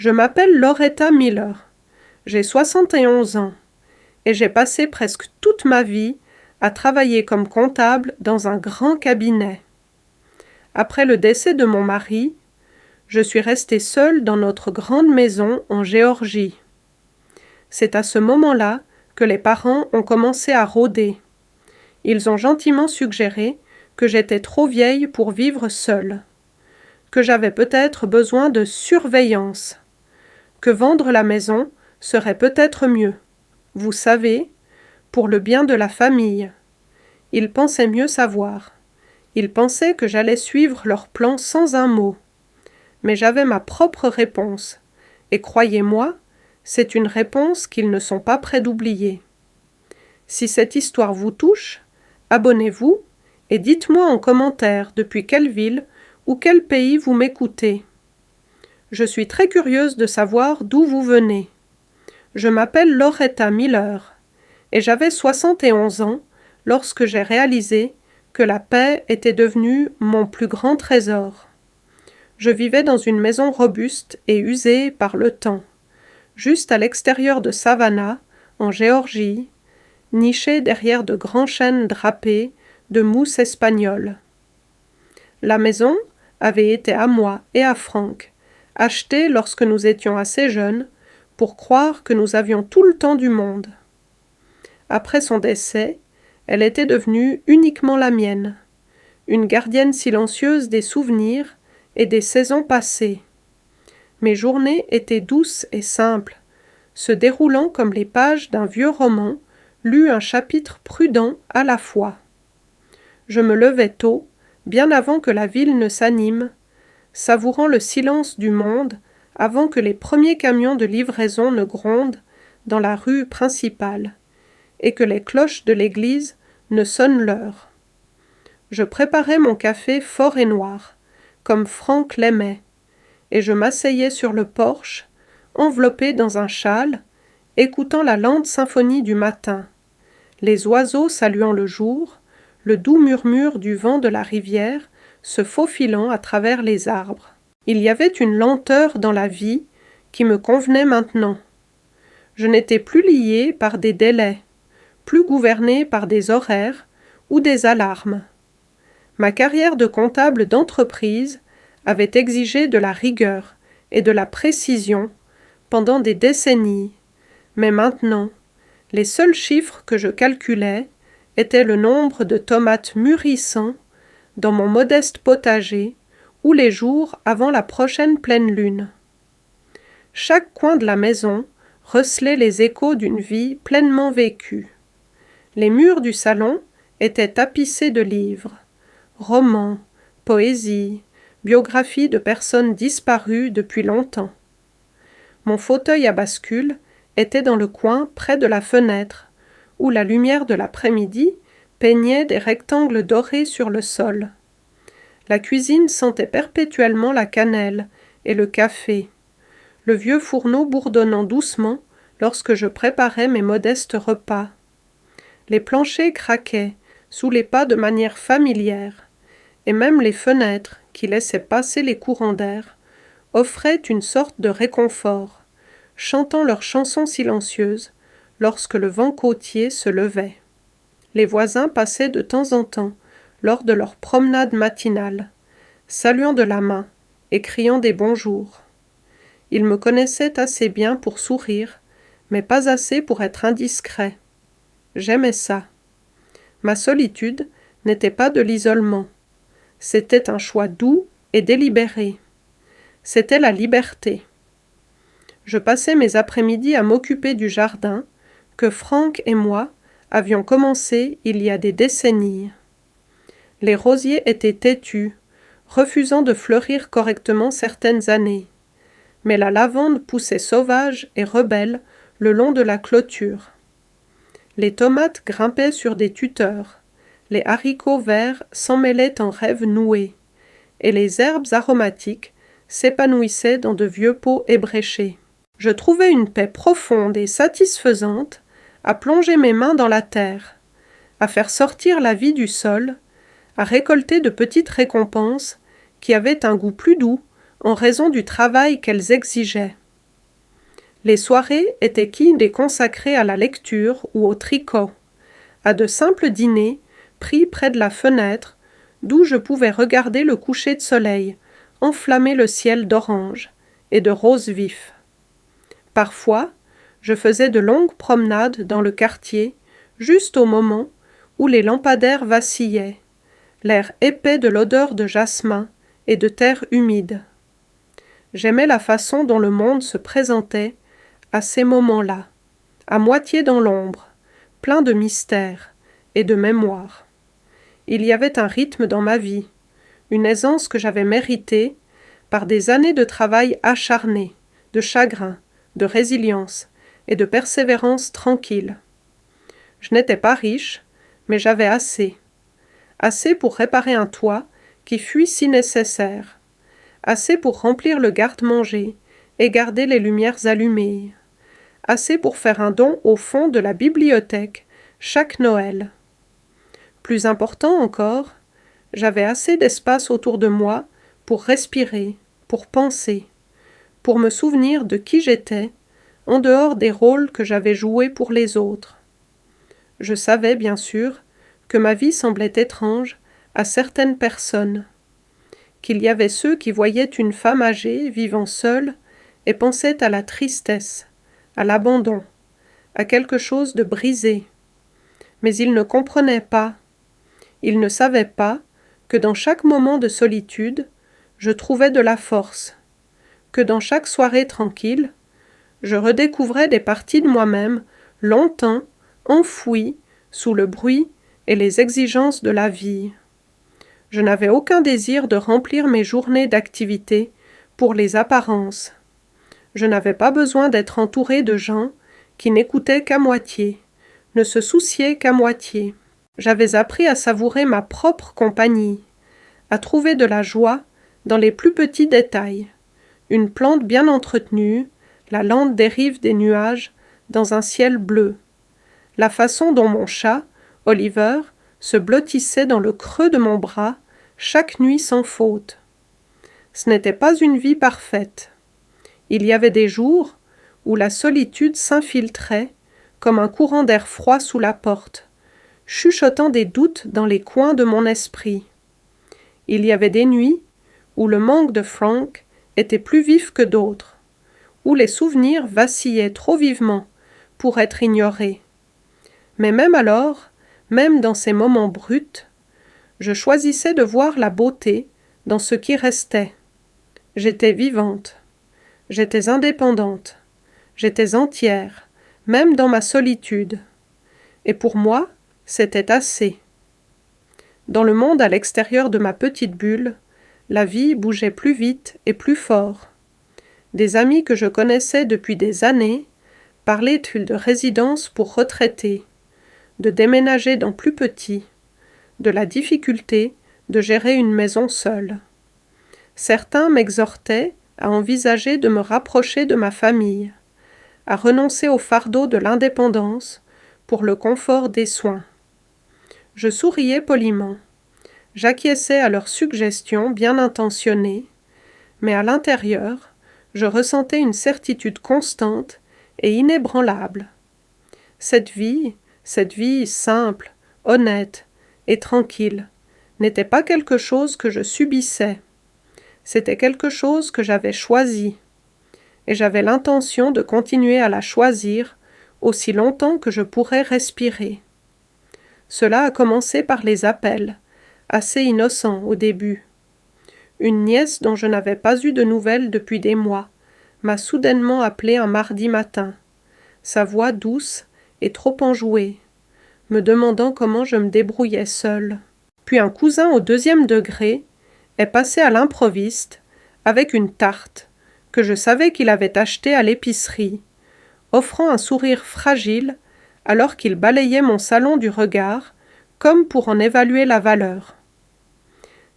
Je m'appelle Loretta Miller. J'ai 71 ans et j'ai passé presque toute ma vie à travailler comme comptable dans un grand cabinet. Après le décès de mon mari, je suis restée seule dans notre grande maison en Géorgie. C'est à ce moment-là que les parents ont commencé à rôder. Ils ont gentiment suggéré que j'étais trop vieille pour vivre seule, que j'avais peut-être besoin de surveillance, que vendre la maison serait peut-être mieux. Vous savez, pour le bien de la famille. Ils pensaient mieux savoir. Ils pensaient que j'allais suivre leur plan sans un mot. Mais j'avais ma propre réponse, et croyez-moi, c'est une réponse qu'ils ne sont pas prêts d'oublier. Si cette histoire vous touche, abonnez-vous et dites-moi en commentaire depuis quelle ville ou quel pays vous m'écoutez. Je suis très curieuse de savoir d'où vous venez. Je m'appelle Loretta Miller et j'avais 71 ans lorsque j'ai réalisé que la paix était devenue mon plus grand trésor. Je vivais dans une maison robuste et usée par le temps, juste à l'extérieur de Savannah, en Géorgie, nichée derrière de grands chênes drapés de mousse espagnole. La maison avait été à moi et à Frank, achetée lorsque nous étions assez jeunes pour croire que nous avions tout le temps du monde. Après son décès, elle était devenue uniquement la mienne, une gardienne silencieuse des souvenirs et des saisons passées. Mes journées étaient douces et simples, se déroulant comme les pages d'un vieux roman, lu un chapitre prudent à la fois. Je me levais tôt, bien avant que la ville ne s'anime, savourant le silence du monde avant que les premiers camions de livraison ne grondent dans la rue principale et que les cloches de l'église ne sonnent l'heure. Je préparais mon café fort et noir, comme Frank l'aimait, et je m'asseyais sur le porche, enveloppé dans un châle, écoutant la lente symphonie du matin, les oiseaux saluant le jour, le doux murmure du vent de la rivière se faufilant à travers les arbres. Il y avait une lenteur dans la vie qui me convenait maintenant. Je n'étais plus liée par des délais, plus gouvernée par des horaires ou des alarmes. Ma carrière de comptable d'entreprise avait exigé de la rigueur et de la précision pendant des décennies, mais maintenant, les seuls chiffres que je calculais étaient le nombre de tomates mûrissant dans mon modeste potager ou les jours avant la prochaine pleine lune. Chaque coin de la maison recelait les échos d'une vie pleinement vécue. Les murs du salon étaient tapissés de livres, romans, poésie, biographies de personnes disparues depuis longtemps. Mon fauteuil à bascule était dans le coin près de la fenêtre, où la lumière de l'après-midi peignait des rectangles dorés sur le sol. La cuisine sentait perpétuellement la cannelle et le café, le vieux fourneau bourdonnant doucement lorsque je préparais mes modestes repas. Les planchers craquaient sous les pas de manière familière, et même les fenêtres, qui laissaient passer les courants d'air, offraient une sorte de réconfort, chantant leurs chansons silencieuses lorsque le vent côtier se levait. Les voisins passaient de temps en temps lors de leur promenade matinale, saluant de la main et criant des bonjours. Ils me connaissaient assez bien pour sourire, mais pas assez pour être indiscret. J'aimais ça. Ma solitude n'était pas de l'isolement. C'était un choix doux et délibéré. C'était la liberté. Je passais mes après-midi à m'occuper du jardin que Frank et moi avions commencé il y a des décennies. Les rosiers étaient têtus, refusant de fleurir correctement certaines années, mais la lavande poussait sauvage et rebelle le long de la clôture. Les tomates grimpaient sur des tuteurs, les haricots verts s'emmêlaient en rêves noués, et les herbes aromatiques s'épanouissaient dans de vieux pots ébréchés. Je trouvais une paix profonde et satisfaisante à plonger mes mains dans la terre, à faire sortir la vie du sol, à récolter de petites récompenses qui avaient un goût plus doux en raison du travail qu'elles exigeaient. Les soirées étaient des consacrées à la lecture ou au tricot, à de simples dîners pris près de la fenêtre, d'où je pouvais regarder le coucher de soleil, enflammer le ciel d'orange et de rose vif. Parfois, je faisais de longues promenades dans le quartier, juste au moment où les lampadaires vacillaient, l'air épais de l'odeur de jasmin et de terre humide. J'aimais la façon dont le monde se présentait à ces moments-là, à moitié dans l'ombre, plein de mystère et de mémoire. Il y avait un rythme dans ma vie, une aisance que j'avais méritée par des années de travail acharné, de chagrin, de résilience et de persévérance tranquille. Je n'étais pas riche, mais j'avais assez. Assez pour réparer un toit qui fut si nécessaire. Assez pour remplir le garde-manger et garder les lumières allumées. Assez pour faire un don au fond de la bibliothèque chaque Noël. Plus important encore, j'avais assez d'espace autour de moi pour respirer, pour penser, pour me souvenir de qui j'étais, en dehors des rôles que j'avais joués pour les autres. Je savais, bien sûr, que ma vie semblait étrange à certaines personnes, qu'il y avait ceux qui voyaient une femme âgée vivant seule et pensaient à la tristesse, à l'abandon, à quelque chose de brisé. Mais ils ne comprenaient pas, ils ne savaient pas que dans chaque moment de solitude, je trouvais de la force, que dans chaque soirée tranquille, je redécouvrais des parties de moi-même longtemps enfouies sous le bruit et les exigences de la vie. Je n'avais aucun désir de remplir mes journées d'activité pour les apparences. Je n'avais pas besoin d'être entouré de gens qui n'écoutaient qu'à moitié, ne se souciaient qu'à moitié. J'avais appris à savourer ma propre compagnie, à trouver de la joie dans les plus petits détails. Une plante bien entretenue, la lente dérive des nuages dans un ciel bleu. La façon dont mon chat, Oliver, se blottissait dans le creux de mon bras chaque nuit sans faute. Ce n'était pas une vie parfaite. Il y avait des jours où la solitude s'infiltrait comme un courant d'air froid sous la porte, chuchotant des doutes dans les coins de mon esprit. Il y avait des nuits où le manque de Frank était plus vif que d'autres, où les souvenirs vacillaient trop vivement pour être ignorés. Mais même alors, même dans ces moments bruts, je choisissais de voir la beauté dans ce qui restait. J'étais vivante, j'étais indépendante, j'étais entière, même dans ma solitude. Et pour moi, c'était assez. Dans le monde à l'extérieur de ma petite bulle, la vie bougeait plus vite et plus fort. Des amis que je connaissais depuis des années parlaient de résidence pour retraités, de déménager dans plus petit, de la difficulté de gérer une maison seule. Certains m'exhortaient à envisager de me rapprocher de ma famille, à renoncer au fardeau de l'indépendance pour le confort des soins. Je souriais poliment. J'acquiesçais à leurs suggestions bien intentionnées, mais à l'intérieur, je ressentais une certitude constante et inébranlable. Cette vie simple, honnête et tranquille, n'était pas quelque chose que je subissais. C'était quelque chose que j'avais choisi, et j'avais l'intention de continuer à la choisir aussi longtemps que je pourrais respirer. Cela a commencé par les appels, assez innocents au début. Une nièce dont je n'avais pas eu de nouvelles depuis des mois m'a soudainement appelé un mardi matin, sa voix douce et trop enjouée, me demandant comment je me débrouillais seule. Puis un cousin au 2e degré est passé à l'improviste avec une tarte que je savais qu'il avait achetée à l'épicerie, offrant un sourire fragile alors qu'il balayait mon salon du regard comme pour en évaluer la valeur.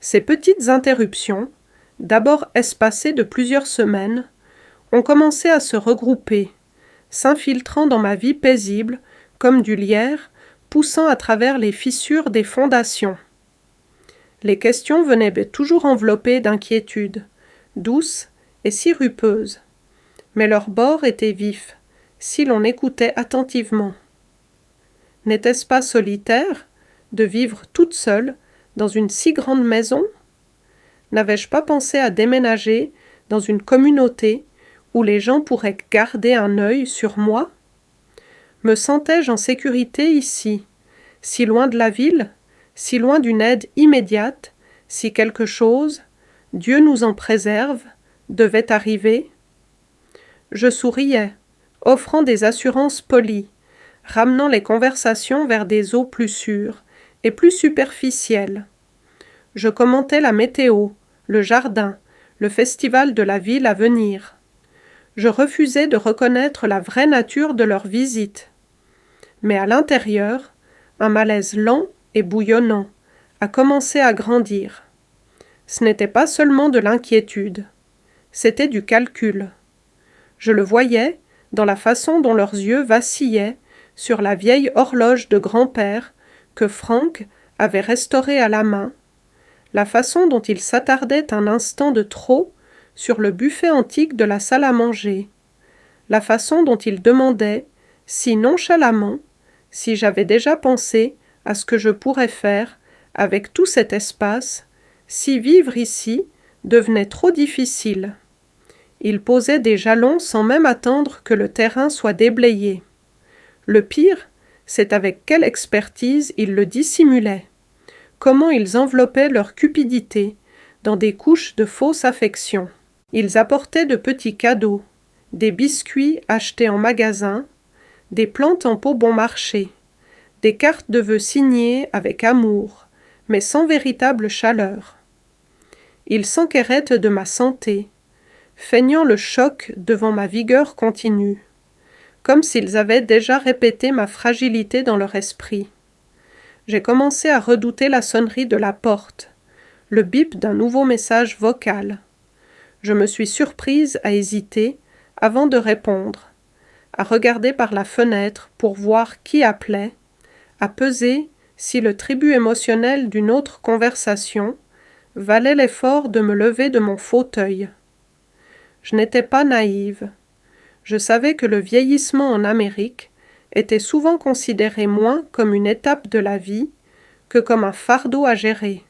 Ces petites interruptions, d'abord espacées de plusieurs semaines, ont commencé à se regrouper, s'infiltrant dans ma vie paisible comme du lierre poussant à travers les fissures des fondations. Les questions venaient toujours enveloppées d'inquiétude, douces et sirupeuses. mais leurs bords étaient vifs, si l'on écoutait attentivement. N'était-ce pas solitaire de vivre toute seule dans une si grande maison? N'avais-je pas pensé à déménager dans une communauté où les gens pourraient garder un œil sur moi? Me sentais-je en sécurité ici, si loin de la ville, si loin d'une aide immédiate, si quelque chose, Dieu nous en préserve, devait arriver? Je souriais, offrant des assurances polies, ramenant les conversations vers des eaux plus sûres et plus superficielles. Je commentais la météo, le jardin, le festival de la ville à venir. Je refusais de reconnaître la vraie nature de leur visite. Mais à l'intérieur, un malaise lent et bouillonnant a commencé à grandir. Ce n'était pas seulement de l'inquiétude, c'était du calcul. Je le voyais dans la façon dont leurs yeux vacillaient sur la vieille horloge de grand-père que Frank avait restaurée à la main, la façon dont ils s'attardaient un instant de trop sur le buffet antique de la salle à manger, la façon dont ils demandaient, si nonchalamment, si j'avais déjà pensé à ce que je pourrais faire avec tout cet espace, si vivre ici devenait trop difficile. Ils posaient des jalons sans même attendre que le terrain soit déblayé. Le pire, c'est avec quelle expertise ils le dissimulaient. Comment ils enveloppaient leur cupidité dans des couches de fausse affection. Ils apportaient de petits cadeaux, des biscuits achetés en magasin, des plantes en pot bon marché, des cartes de vœux signées avec amour, mais sans véritable chaleur. Ils s'enquéraient de ma santé, feignant le choc devant ma vigueur continue, comme s'ils avaient déjà répété ma fragilité dans leur esprit. J'ai commencé à redouter la sonnerie de la porte, le bip d'un nouveau message vocal. Je me suis surprise à hésiter avant de répondre, à regarder par la fenêtre pour voir qui appelait, à peser si le tribut émotionnel d'une autre conversation valait l'effort de me lever de mon fauteuil. Je n'étais pas naïve. Je savais que le vieillissement en Amérique était souvent considéré moins comme une étape de la vie que comme un fardeau à gérer,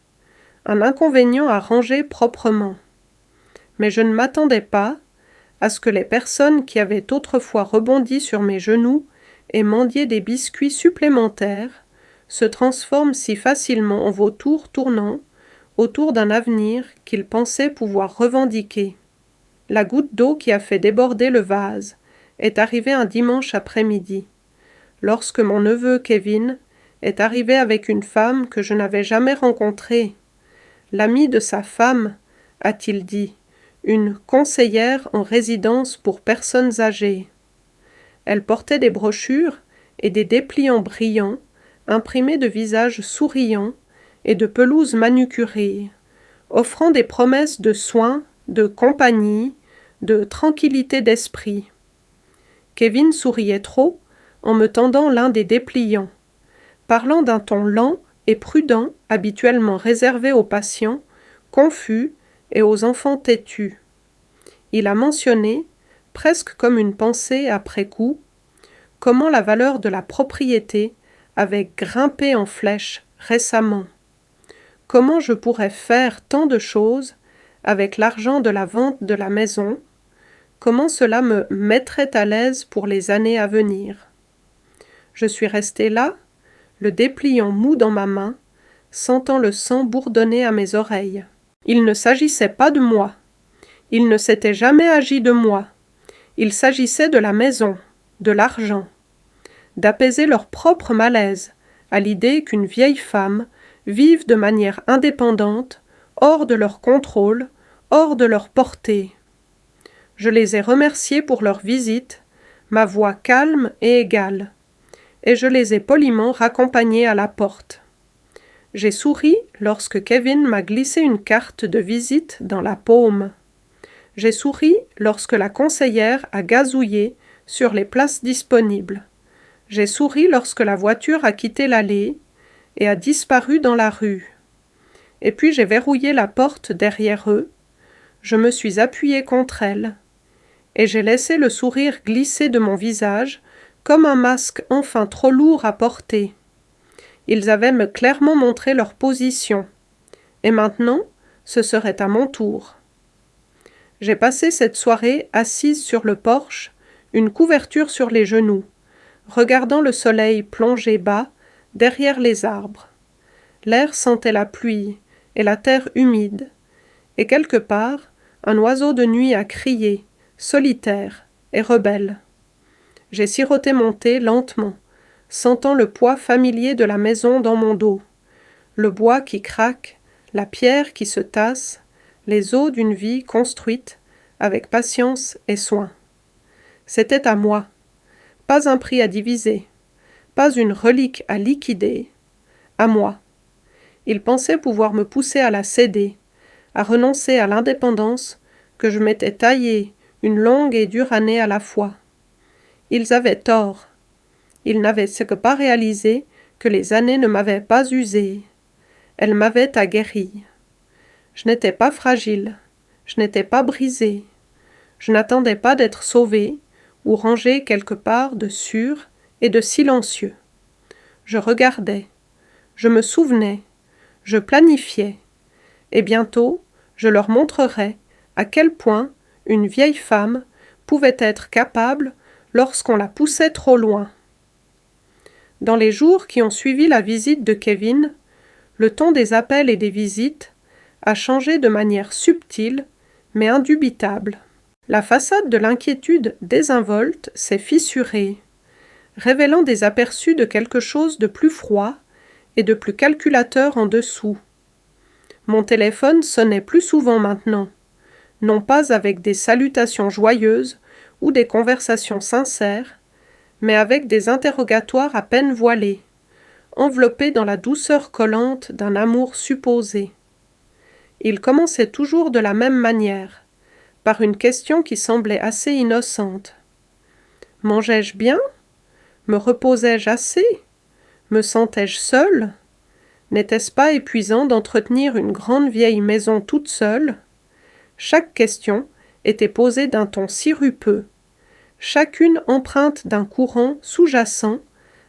un inconvénient à ranger proprement. Mais je ne m'attendais pas à ce que les personnes qui avaient autrefois rebondi sur mes genoux et mendié des biscuits supplémentaires se transforment si facilement en vautours tournants autour d'un avenir qu'ils pensaient pouvoir revendiquer. La goutte d'eau qui a fait déborder le vase est arrivée un dimanche après-midi, lorsque mon neveu Kevin est arrivé avec une femme que je n'avais jamais rencontrée. L'amie de sa femme, a-t-il dit, une conseillère en résidence pour personnes âgées. Elle portait des brochures et des dépliants brillants, imprimés de visages souriants et de pelouses manucurées, offrant des promesses de soins, de compagnie, de tranquillité d'esprit. Kevin souriait trop en me tendant l'un des dépliants, parlant d'un ton lent et prudent habituellement réservé aux patients, confus et aux enfants têtus. Il a mentionné, presque comme une pensée après coup, comment la valeur de la propriété avait grimpé en flèche récemment. Comment je pourrais faire tant de choses avec l'argent de la vente de la maison, comment cela me mettrait à l'aise pour les années à venir. Je suis restée là, le dépliant mou dans ma main, sentant le sang bourdonner à mes oreilles. Il ne s'agissait pas de moi. Il ne s'était jamais agi de moi. Il s'agissait de la maison, de l'argent, d'apaiser leur propre malaise à l'idée qu'une vieille femme vive de manière indépendante, hors de leur contrôle, hors de leur portée. Je les ai remerciés pour leur visite, ma voix calme et égale, et je les ai poliment raccompagnés à la porte. J'ai souri lorsque Kevin m'a glissé une carte de visite dans la paume. J'ai souri lorsque la conseillère a gazouillé sur les places disponibles. J'ai souri lorsque la voiture a quitté l'allée et a disparu dans la rue. Et puis j'ai verrouillé la porte derrière eux. Je me suis appuyée contre elle. et j'ai laissé le sourire glisser de mon visage comme un masque enfin trop lourd à porter. Ils avaient me clairement montré leur position, et maintenant, ce serait à mon tour. J'ai passé cette soirée assise sur le porche, une couverture sur les genoux, regardant le soleil plonger bas derrière les arbres. L'air sentait la pluie et la terre humide, et quelque part, un oiseau de nuit a crié, solitaire et rebelle. J'ai siroté mon thé lentement, sentant le poids familier de la maison dans mon dos, le bois qui craque, la pierre qui se tasse, les os d'une vie construite avec patience et soin. C'était à moi, pas un prix à diviser, pas une relique à liquider, à moi. Ils pensaient pouvoir me pousser à la céder, à renoncer à l'indépendance que je m'étais taillée une longue et dure année à la fois. Ils avaient tort. Ils n'avaient ce que pas réalisé que les années ne m'avaient pas usé. Elles m'avaient aguerri. Je n'étais pas fragile, je n'étais pas brisée. Je n'attendais pas d'être sauvée ou rangée quelque part de sûr et de silencieux. Je regardais, je me souvenais, je planifiais, et bientôt je leur montrerais à quel point une vieille femme pouvait être capable lorsqu'on la poussait trop loin. Dans les jours qui ont suivi la visite de Kevin, le ton des appels et des visites a changé de manière subtile, mais indubitable. La façade de l'inquiétude désinvolte s'est fissurée, révélant des aperçus de quelque chose de plus froid et de plus calculateur en dessous. Mon téléphone sonnait plus souvent maintenant, non pas avec des salutations joyeuses ou des conversations sincères, mais avec des interrogatoires à peine voilés, enveloppés dans la douceur collante d'un amour supposé. Il commençait toujours de la même manière, par une question qui semblait assez innocente. Mangeais-je bien? Me reposais-je assez? Me sentais-je seule? N'était-ce pas épuisant d'entretenir une grande vieille maison toute seule? Chaque question était posée d'un ton sirupeux, chacune empreinte d'un courant sous-jacent,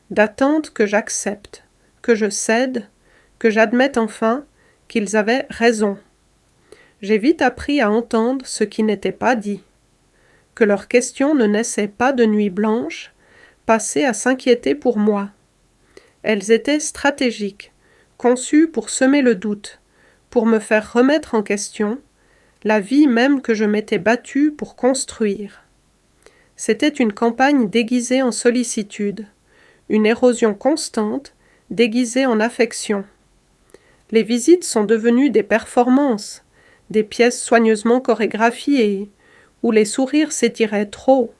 d'attente que j'accepte, que je cède, que j'admette enfin qu'ils avaient raison. J'ai vite appris à entendre ce qui n'était pas dit, que leurs questions ne naissaient pas de nuits blanches, passées à s'inquiéter pour moi. Elles étaient stratégiques, conçues pour semer le doute, pour me faire remettre en question la vie même que je m'étais battue pour construire. C'était une campagne déguisée en sollicitude, une érosion constante déguisée en affection. Les visites sont devenues des performances, des pièces soigneusement chorégraphiées, où les sourires s'étiraient trop,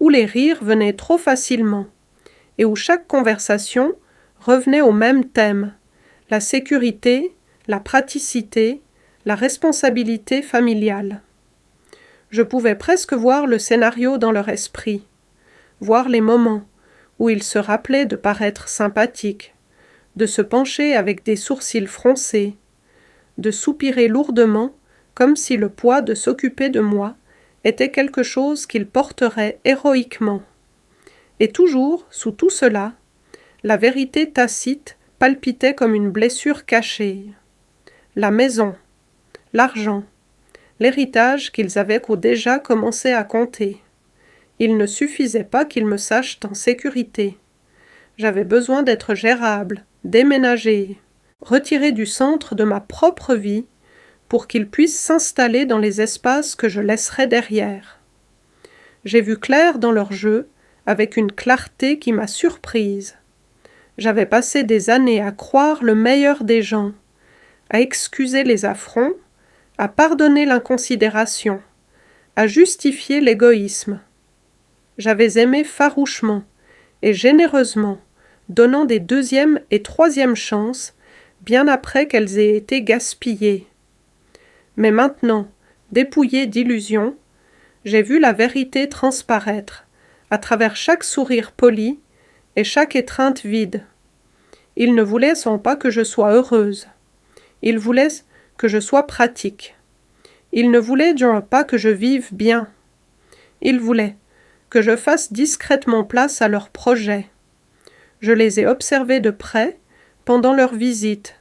où les rires venaient trop facilement, et où chaque conversation revenait au même thème, la sécurité, la praticité, la responsabilité familiale. Je pouvais presque voir le scénario dans leur esprit, voir les moments où ils se rappelaient de paraître sympathiques, de se pencher avec des sourcils froncés, de soupirer lourdement comme si le poids de s'occuper de moi était quelque chose qu'ils porteraient héroïquement. Et toujours, sous tout cela, la vérité tacite palpitait comme une blessure cachée. La maison, l'argent, l'héritage qu'ils avaient déjà commencé à compter. Il ne suffisait pas qu'ils me sachent en sécurité. J'avais besoin d'être gérable, déménagée, retirée du centre de ma propre vie pour qu'ils puissent s'installer dans les espaces que je laisserais derrière. J'ai vu clair dans leur jeu, avec une clarté qui m'a surprise. J'avais passé des années à croire le meilleur des gens, à excuser les affronts, à pardonner l'inconsidération, à justifier l'égoïsme. J'avais aimé farouchement et généreusement, donnant des deuxièmes et troisièmes chances, bien après qu'elles aient été gaspillées. Mais maintenant, dépouillée d'illusions, j'ai vu la vérité transparaître, à travers chaque sourire poli et chaque étreinte vide. Ils ne voulaient sans pas que je sois heureuse. Ils voulaient que je sois pratique. Ils ne voulaient pas que je vive bien. Ils voulaient que je fasse discrètement place à leurs projets. Je les ai observés de près pendant leur visite,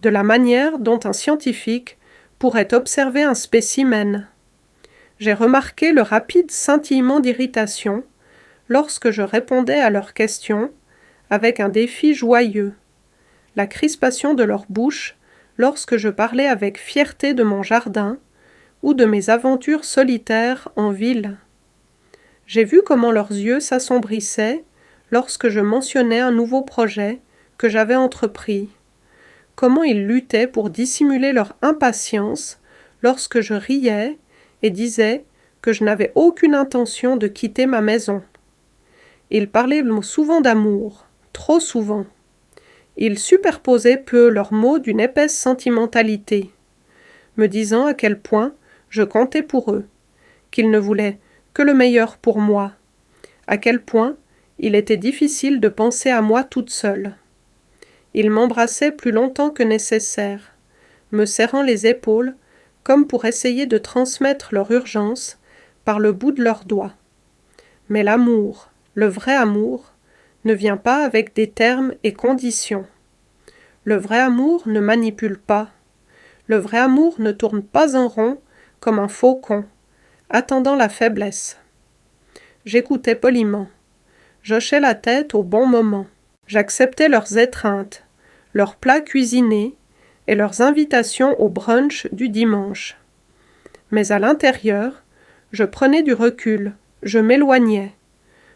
de la manière dont un scientifique pourrait observer un spécimen. J'ai remarqué le rapide scintillement d'irritation lorsque je répondais à leurs questions avec un défi joyeux, la crispation de leur bouche lorsque je parlais avec fierté de mon jardin ou de mes aventures solitaires en ville. J'ai vu comment leurs yeux s'assombrissaient lorsque je mentionnais un nouveau projet que j'avais entrepris, comment ils luttaient pour dissimuler leur impatience lorsque je riais et disais que je n'avais aucune intention de quitter ma maison. Ils parlaient souvent d'amour, trop souvent. Ils superposaient peu leurs mots d'une épaisse sentimentalité, me disant à quel point je comptais pour eux, qu'ils ne voulaient que le meilleur pour moi, à quel point il était difficile de penser à moi toute seule. Ils m'embrassaient plus longtemps que nécessaire, me serrant les épaules comme pour essayer de transmettre leur urgence par le bout de leurs doigts. Mais l'amour, le vrai amour, ne vient pas avec des termes et conditions. Le vrai amour ne manipule pas. Le vrai amour ne tourne pas en rond comme un faucon, attendant la faiblesse. J'écoutais poliment. J'hochais la tête au bon moment. J'acceptais leurs étreintes, leurs plats cuisinés et leurs invitations au brunch du dimanche. Mais à l'intérieur, je prenais du recul, je m'éloignais.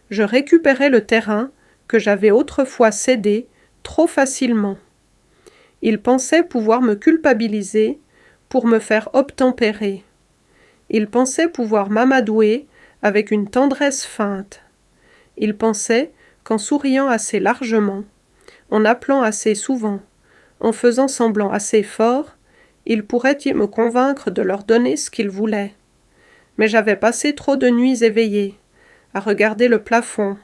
Je récupérais le terrain que j'avais autrefois cédé trop facilement. Ils pensaient pouvoir me culpabiliser pour me faire obtempérer. Ils pensaient pouvoir m'amadouer avec une tendresse feinte. Ils pensaient qu'en souriant assez largement, en appelant assez souvent, en faisant semblant assez fort, ils pourraient me convaincre de leur donner ce qu'ils voulaient. Mais j'avais passé trop de nuits éveillées, à regarder le plafond,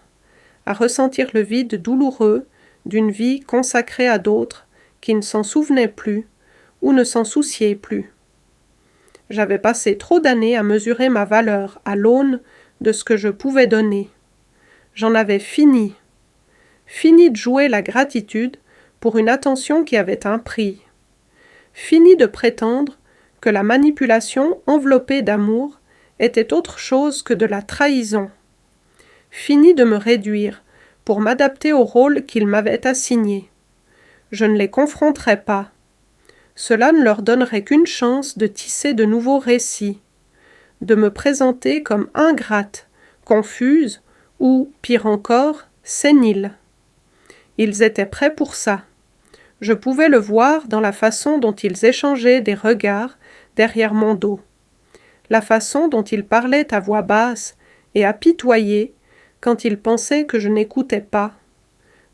à ressentir le vide douloureux d'une vie consacrée à d'autres qui ne s'en souvenaient plus ou ne s'en souciaient plus. J'avais passé trop d'années à mesurer ma valeur à l'aune de ce que je pouvais donner. J'en avais fini. Fini de jouer la gratitude pour une attention qui avait un prix. Fini de prétendre que la manipulation enveloppée d'amour était autre chose que de la trahison. Fini de me réduire pour m'adapter au rôle qu'ils m'avaient assigné. Je ne les confronterais pas. Cela ne leur donnerait qu'une chance de tisser de nouveaux récits, de me présenter comme ingrate, confuse ou, pire encore, sénile. Ils étaient prêts pour ça. Je pouvais le voir dans la façon dont ils échangeaient des regards derrière mon dos, la façon dont ils parlaient à voix basse et apitoyés quand ils pensaient que je n'écoutais pas.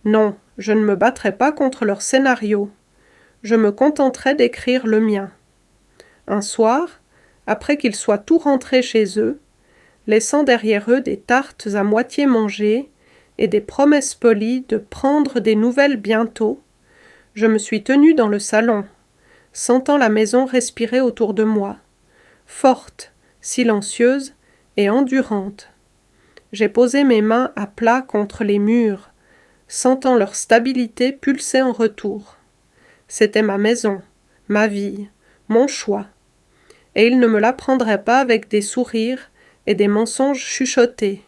Non, je ne me battrais pas contre leur scénario. Je me contenterais d'écrire le mien. Un soir, après qu'ils soient tous rentrés chez eux, laissant derrière eux des tartes à moitié mangées et des promesses polies de prendre des nouvelles bientôt, je me suis tenue dans le salon, sentant la maison respirer autour de moi, forte, silencieuse et endurante. J'ai posé mes mains à plat contre les murs, sentant leur stabilité pulser en retour. C'était ma maison, ma vie, mon choix. Et ils ne me l'apprendraient pas avec des sourires et des mensonges chuchotés.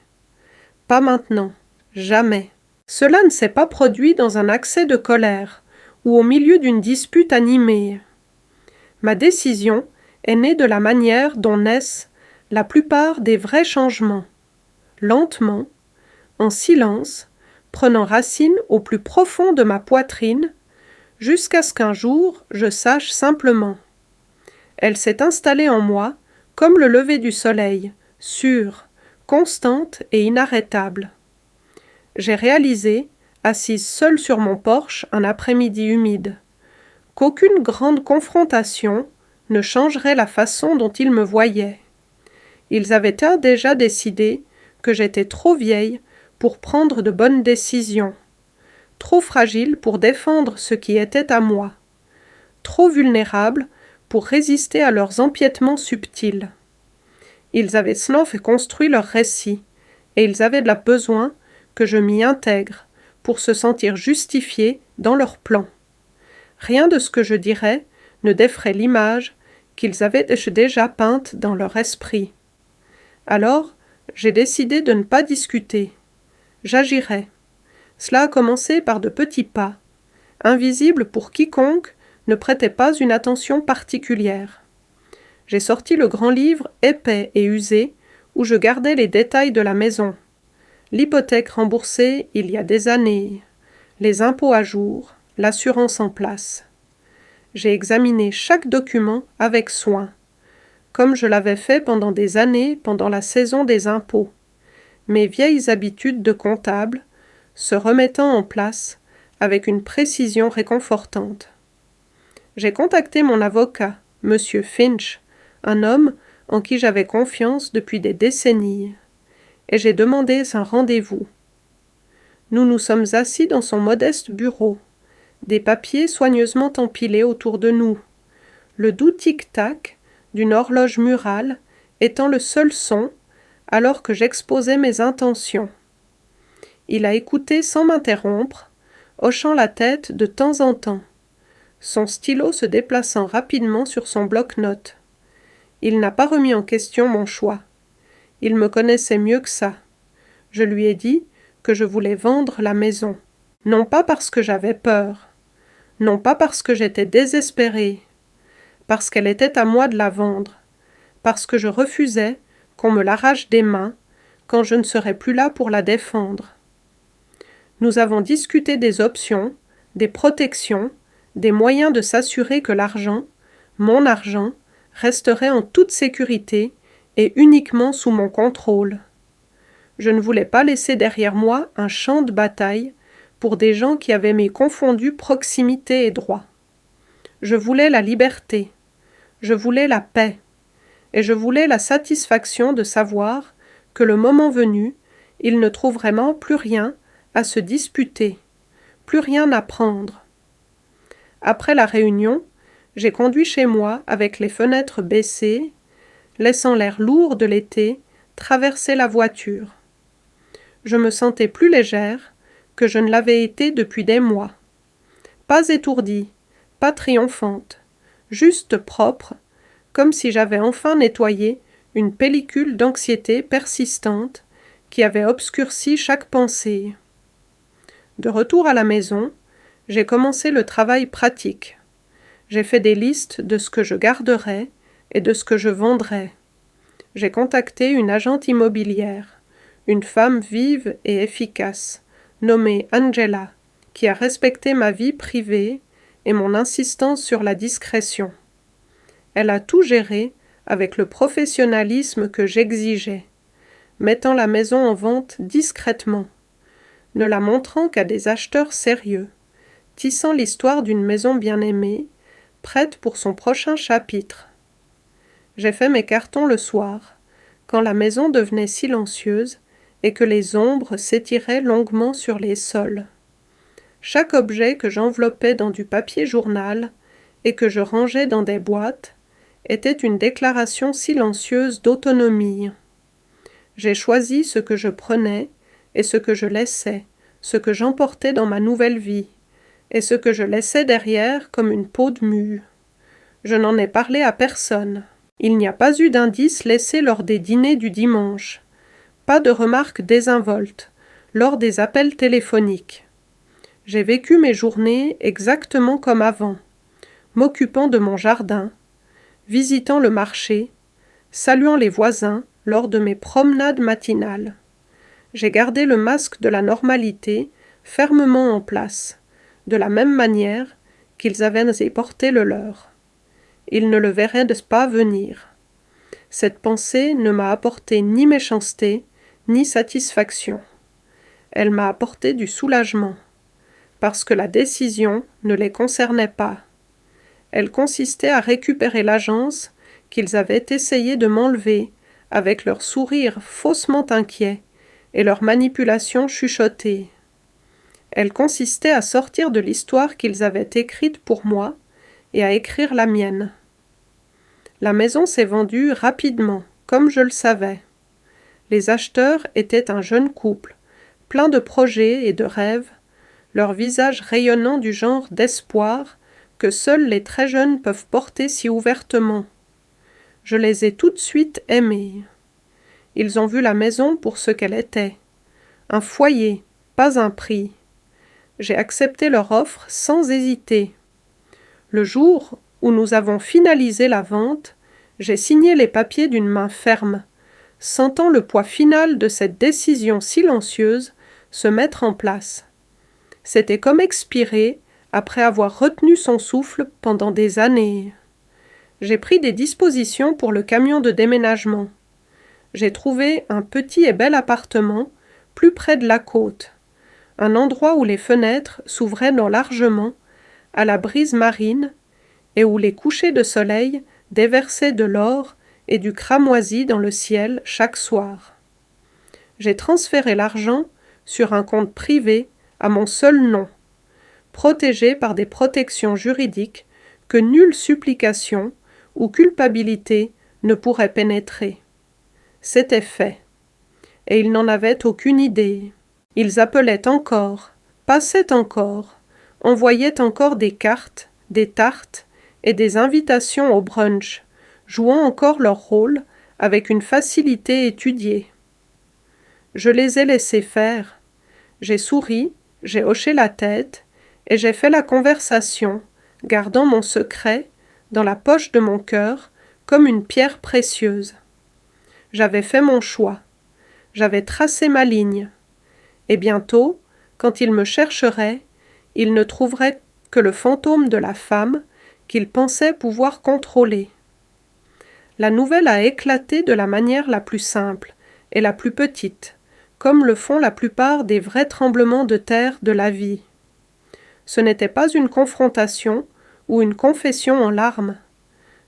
Pas maintenant, jamais. Cela ne s'est pas produit dans un accès de colère ou au milieu d'une dispute animée. Ma décision est née de la manière dont naissent la plupart des vrais changements, lentement, en silence, prenant racine au plus profond de ma poitrine, jusqu'à ce qu'un jour je sache simplement. Elle s'est installée en moi comme le lever du soleil, sûre, constante et inarrêtable. J'ai réalisé, assise seule sur mon porche un après-midi humide, qu'aucune grande confrontation ne changerait la façon dont ils me voyaient. Ils avaient déjà décidé que j'étais trop vieille pour prendre de bonnes décisions, trop fragile pour défendre ce qui était à moi, trop vulnérable pour résister à leurs empiètements subtils. Ils avaient seulement fait construire leur récit, et ils avaient de la besoin que je m'y intègre pour se sentir justifiés dans leur plan. Rien de ce que je dirais ne défrait l'image qu'ils avaient déjà peinte dans leur esprit. Alors, j'ai décidé de ne pas discuter. J'agirais. Cela a commencé par de petits pas, invisibles pour quiconque ne prêtait pas une attention particulière. J'ai sorti le grand livre épais et usé où je gardais les détails de la maison. L'hypothèque remboursée il y a des années, les impôts à jour, l'assurance en place. J'ai examiné chaque document avec soin, comme je l'avais fait pendant des années pendant la saison des impôts, mes vieilles habitudes de comptable se remettant en place avec une précision réconfortante. J'ai contacté mon avocat, M. Finch, un homme en qui j'avais confiance depuis des décennies, et j'ai demandé un rendez-vous. Nous nous sommes assis dans son modeste bureau, des papiers soigneusement empilés autour de nous, le doux tic-tac d'une horloge murale étant le seul son alors que j'exposais mes intentions. Il a écouté sans m'interrompre, hochant la tête de temps en temps, son stylo se déplaçant rapidement sur son bloc-notes. Il n'a pas remis en question mon choix. Il me connaissait mieux que ça. Je lui ai dit que je voulais vendre la maison. Non pas parce que j'avais peur, non pas parce que j'étais désespérée, parce qu'elle était à moi de la vendre, parce que je refusais qu'on me l'arrache des mains quand je ne serais plus là pour la défendre. Nous avons discuté des options, des protections, des moyens de s'assurer que l'argent, mon argent, resterait en toute sécurité et uniquement sous mon contrôle. Je ne voulais pas laisser derrière moi un champ de bataille pour des gens qui avaient confondu proximité et droit. Je voulais la liberté, je voulais la paix, et je voulais la satisfaction de savoir que le moment venu, il ne trouverait vraiment plus rien à se disputer, plus rien à prendre. Après la réunion, j'ai conduit chez moi avec les fenêtres baissées, laissant l'air lourd de l'été traverser la voiture. Je me sentais plus légère que je ne l'avais été depuis des mois. Pas étourdie, pas triomphante, juste propre, comme si j'avais enfin nettoyé une pellicule d'anxiété persistante qui avait obscurci chaque pensée. De retour à la maison, j'ai commencé le travail pratique. J'ai fait des listes de ce que je garderais et de ce que je vendrais. J'ai contacté une agente immobilière, une femme vive et efficace, nommée Angela, qui a respecté ma vie privée et mon insistance sur la discrétion. Elle a tout géré avec le professionnalisme que j'exigeais, mettant la maison en vente discrètement, ne la montrant qu'à des acheteurs sérieux, tissant l'histoire d'une maison bien-aimée, prête pour son prochain chapitre. J'ai fait mes cartons le soir, quand la maison devenait silencieuse et que les ombres s'étiraient longuement sur les sols. Chaque objet que j'enveloppais dans du papier journal et que je rangeais dans des boîtes était une déclaration silencieuse d'autonomie. J'ai choisi ce que je prenais et ce que je laissais, ce que j'emportais dans ma nouvelle vie, et ce que je laissais derrière comme une peau de mue. Je n'en ai parlé à personne. Il n'y a pas eu d'indices laissés lors des dîners du dimanche, pas de remarques désinvoltes, lors des appels téléphoniques. J'ai vécu mes journées exactement comme avant, m'occupant de mon jardin, visitant le marché, saluant les voisins lors de mes promenades matinales. J'ai gardé le masque de la normalité fermement en place, de la même manière qu'ils avaient porté le leur. Ils ne le verraient pas venir. Cette pensée ne m'a apporté ni méchanceté, ni satisfaction. Elle m'a apporté du soulagement, parce que la décision ne les concernait pas. Elle consistait à récupérer l'agence qu'ils avaient essayé de m'enlever avec leur sourire faussement inquiet et leur manipulation chuchotée. Elle consistait à sortir de l'histoire qu'ils avaient écrite pour moi et à écrire la mienne. La maison s'est vendue rapidement, comme je le savais. Les acheteurs étaient un jeune couple, plein de projets et de rêves, leurs visages rayonnant du genre d'espoir que seuls les très jeunes peuvent porter si ouvertement. Je les ai tout de suite aimés. Ils ont vu la maison pour ce qu'elle était. Un foyer, pas un prix. J'ai accepté leur offre sans hésiter. Le jour où nous avons finalisé la vente, j'ai signé les papiers d'une main ferme, sentant le poids final de cette décision silencieuse se mettre en place. C'était comme expirer après avoir retenu son souffle pendant des années. J'ai pris des dispositions pour le camion de déménagement. J'ai trouvé un petit et bel appartement, plus près de la côte, un endroit où les fenêtres s'ouvraient largement, à la brise marine, et où les couchers de soleil déversaient de l'or et du cramoisi dans le ciel chaque soir. J'ai transféré l'argent sur un compte privé à mon seul nom, protégé par des protections juridiques que nulle supplication ou culpabilité ne pourrait pénétrer. C'était fait. Et ils n'en avaient aucune idée. Ils appelaient encore, passaient encore, envoyaient encore des cartes, des tartes et des invitations au brunch, jouant encore leur rôle avec une facilité étudiée. Je les ai laissés faire. J'ai souri, j'ai hoché la tête, et j'ai fait la conversation, gardant mon secret dans la poche de mon cœur comme une pierre précieuse. J'avais fait mon choix. J'avais tracé ma ligne. Et bientôt, quand ils me chercheraient, ils ne trouveraient que le fantôme de la femme qu'ils pensaient pouvoir contrôler. La nouvelle a éclaté de la manière la plus simple et la plus petite, comme le font la plupart des vrais tremblements de terre de la vie. Ce n'était pas une confrontation ou une confession en larmes.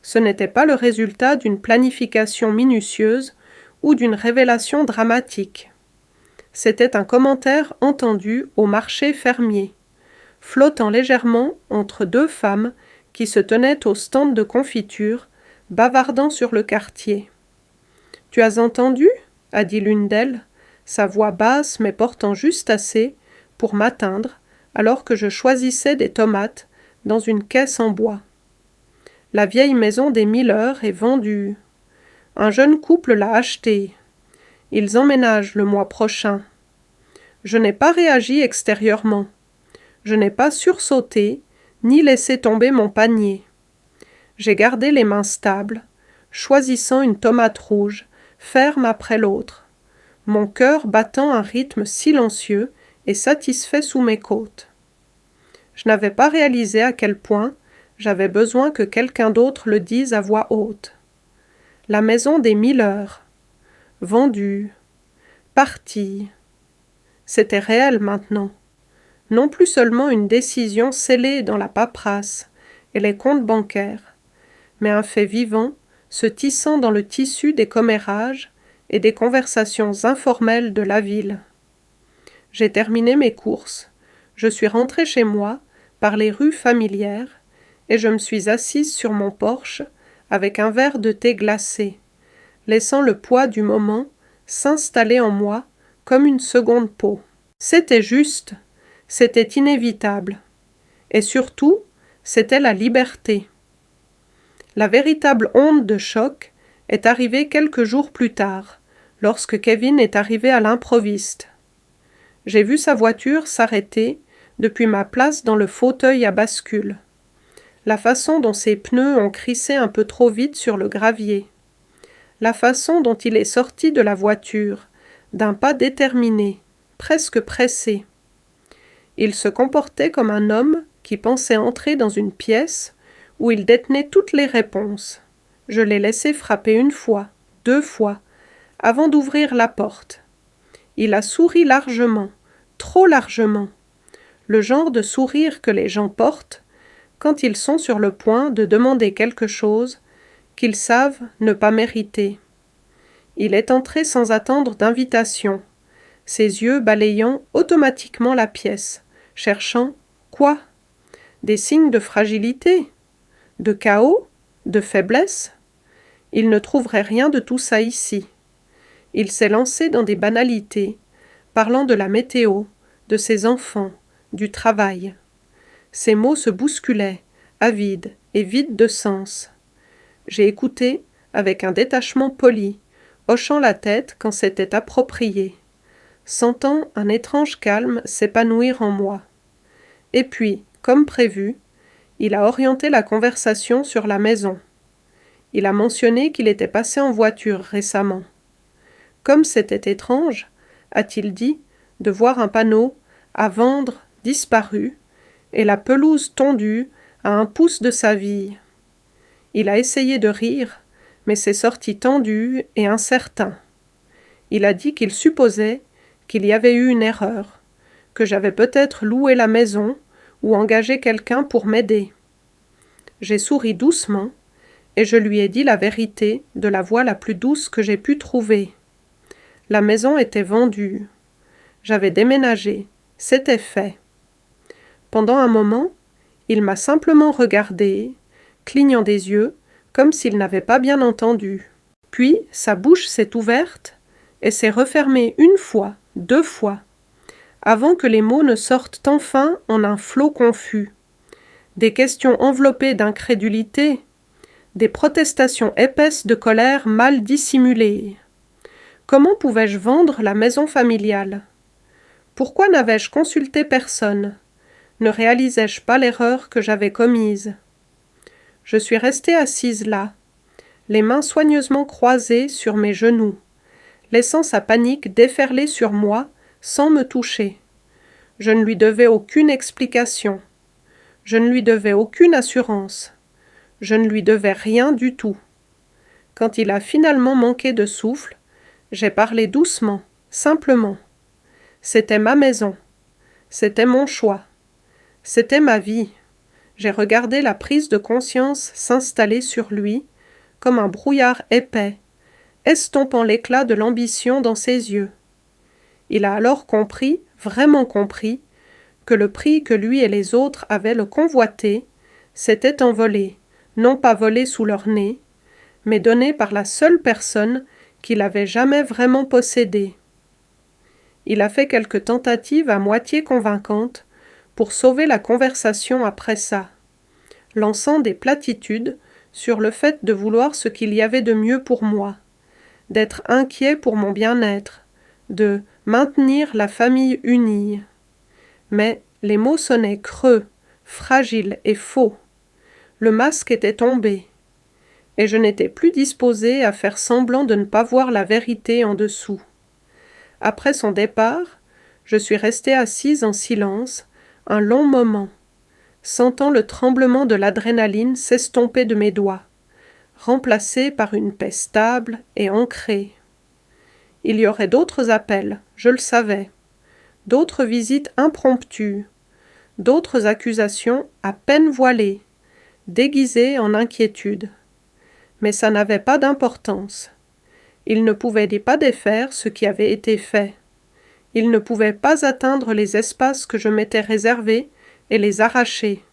Ce n'était pas le résultat d'une planification minutieuse ou d'une révélation dramatique. C'était un commentaire entendu au marché fermier, flottant légèrement entre deux femmes qui se tenaient au stand de confiture, bavardant sur le quartier. « Tu as entendu ?» a dit l'une d'elles, sa voix basse mais portant juste assez pour m'atteindre alors que je choisissais des tomates dans une caisse en bois. La vieille maison des Miller est vendue. Un jeune couple l'a achetée. Ils emménagent le mois prochain. Je n'ai pas réagi extérieurement. Je n'ai pas sursauté, ni laissé tomber mon panier. J'ai gardé les mains stables, choisissant une tomate rouge, ferme après l'autre, mon cœur battant un rythme silencieux et satisfait sous mes côtes. Je n'avais pas réalisé à quel point j'avais besoin que quelqu'un d'autre le dise à voix haute. La maison des Miller. Vendue. Partie. C'était réel maintenant. Non plus seulement une décision scellée dans la paperasse et les comptes bancaires, mais un fait vivant se tissant dans le tissu des commérages et des conversations informelles de la ville. J'ai terminé mes courses. Je suis rentrée chez moi par les rues familières et je me suis assise sur mon porche avec un verre de thé glacé, laissant le poids du moment s'installer en moi comme une seconde peau. C'était juste, c'était inévitable. Et surtout, c'était la liberté. La véritable onde de choc est arrivée quelques jours plus tard, lorsque Kevin est arrivé à l'improviste. J'ai vu sa voiture s'arrêter depuis ma place dans le fauteuil à bascule. La façon dont ses pneus ont crissé un peu trop vite sur le gravier. La façon dont il est sorti de la voiture, d'un pas déterminé, presque pressé. Il se comportait comme un homme qui pensait entrer dans une pièce où il détenait toutes les réponses. Je l'ai laissé frapper une fois, 2 fois, avant d'ouvrir la porte. Il a souri largement, trop largement, le genre de sourire que les gens portent quand ils sont sur le point de demander quelque chose qu'ils savent ne pas mériter. Il est entré sans attendre d'invitation, ses yeux balayant automatiquement la pièce, cherchant quoi? Des signes de fragilité? De chaos? De faiblesse? Il ne trouverait rien de tout ça ici. Il s'est lancé dans des banalités, parlant de la météo, de ses enfants, du travail. Ses mots se bousculaient, avides et vides de sens. J'ai écouté avec un détachement poli, hochant la tête quand c'était approprié, sentant un étrange calme s'épanouir en moi. Et puis, comme prévu, il a orienté la conversation sur la maison. Il a mentionné qu'il était passé en voiture récemment. Comme c'était étrange, a-t-il dit, de voir un panneau « à vendre, disparu » et la pelouse tondue à 1 pouce de sa vie. Il a essayé de rire, mais c'est sorti tendu et incertain. Il a dit qu'il supposait qu'il y avait eu une erreur, que j'avais peut-être loué la maison ou engagé quelqu'un pour m'aider. J'ai souri doucement et je lui ai dit la vérité de la voix la plus douce que j'ai pu trouver. La maison était vendue. J'avais déménagé. C'était fait. Pendant un moment, il m'a simplement regardé, clignant des yeux, comme s'il n'avait pas bien entendu. Puis sa bouche s'est ouverte et s'est refermée 1 fois, 2 fois, avant que les mots ne sortent enfin en un flot confus. Des questions enveloppées d'incrédulité, des protestations épaisses de colère mal dissimulées. Comment pouvais-je vendre la maison familiale? Pourquoi n'avais-je consulté personne? Ne réalisais-je pas l'erreur que j'avais commise? Je suis restée assise là, les mains soigneusement croisées sur mes genoux, laissant sa panique déferler sur moi sans me toucher. Je ne lui devais aucune explication. Je ne lui devais aucune assurance. Je ne lui devais rien du tout. Quand il a finalement manqué de souffle, j'ai parlé doucement, simplement. C'était ma maison. C'était mon choix. C'était ma vie. J'ai regardé la prise de conscience s'installer sur lui, comme un brouillard épais, estompant l'éclat de l'ambition dans ses yeux. Il a alors compris, vraiment compris, que le prix que lui et les autres avaient le convoité s'était envolé, non pas volé sous leur nez, mais donné par la seule personne qui l'avait jamais vraiment possédé. Il a fait quelques tentatives à moitié convaincantes pour sauver la conversation après ça, lançant des platitudes sur le fait de vouloir ce qu'il y avait de mieux pour moi, d'être inquiet pour mon bien-être, de maintenir la famille unie. Mais les mots sonnaient creux, fragiles et faux. Le masque était tombé, et je n'étais plus disposée à faire semblant de ne pas voir la vérité en dessous. Après son départ, je suis restée assise en silence un long moment, sentant le tremblement de l'adrénaline s'estomper de mes doigts, remplacé par une paix stable et ancrée. Il y aurait d'autres appels, je le savais, d'autres visites impromptues, d'autres accusations à peine voilées, déguisées en inquiétude. Mais ça n'avait pas d'importance. Il ne pouvait pas défaire ce qui avait été fait. Il ne pouvait pas atteindre les espaces que je m'étais réservés et les arracher.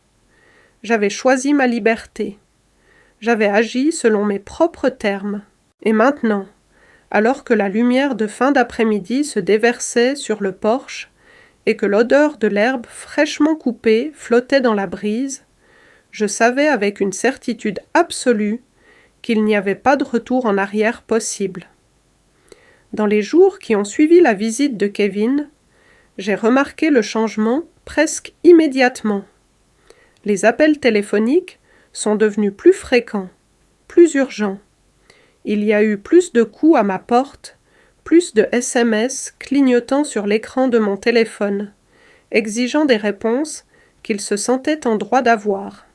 J'avais choisi ma liberté. J'avais agi selon mes propres termes. Et maintenant, alors que la lumière de fin d'après-midi se déversait sur le porche et que l'odeur de l'herbe fraîchement coupée flottait dans la brise, je savais avec une certitude absolue qu'il n'y avait pas de retour en arrière possible. Dans les jours qui ont suivi la visite de Kevin, j'ai remarqué le changement presque immédiatement. Les appels téléphoniques sont devenus plus fréquents, plus urgents. Il y a eu plus de coups à ma porte, plus de SMS clignotant sur l'écran de mon téléphone, exigeant des réponses qu'il se sentait en droit d'avoir.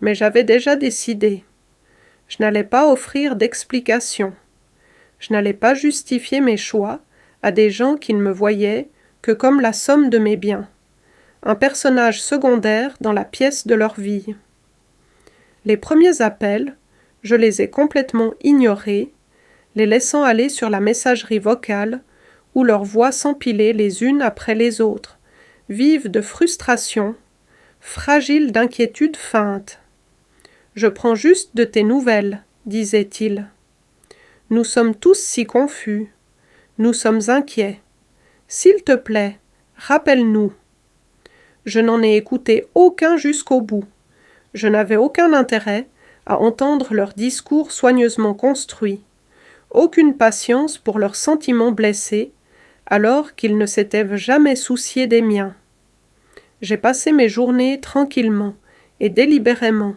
Mais j'avais déjà décidé. Je n'allais pas offrir d'explications. Je n'allais pas justifier mes choix à des gens qui ne me voyaient que comme la somme de mes biens, un personnage secondaire dans la pièce de leur vie. Les premiers appels, je les ai complètement ignorés, les laissant aller sur la messagerie vocale où leurs voix s'empilaient les unes après les autres, vives de frustration, fragiles d'inquiétude feinte. « Je prends juste de tes nouvelles » disait-il. Nous sommes tous si confus. Nous sommes inquiets. S'il te plaît, rappelle-nous. Je n'en ai écouté aucun jusqu'au bout. Je n'avais aucun intérêt à entendre leurs discours soigneusement construits, aucune patience pour leurs sentiments blessés, alors qu'ils ne s'étaient jamais souciés des miens. J'ai passé mes journées tranquillement et délibérément,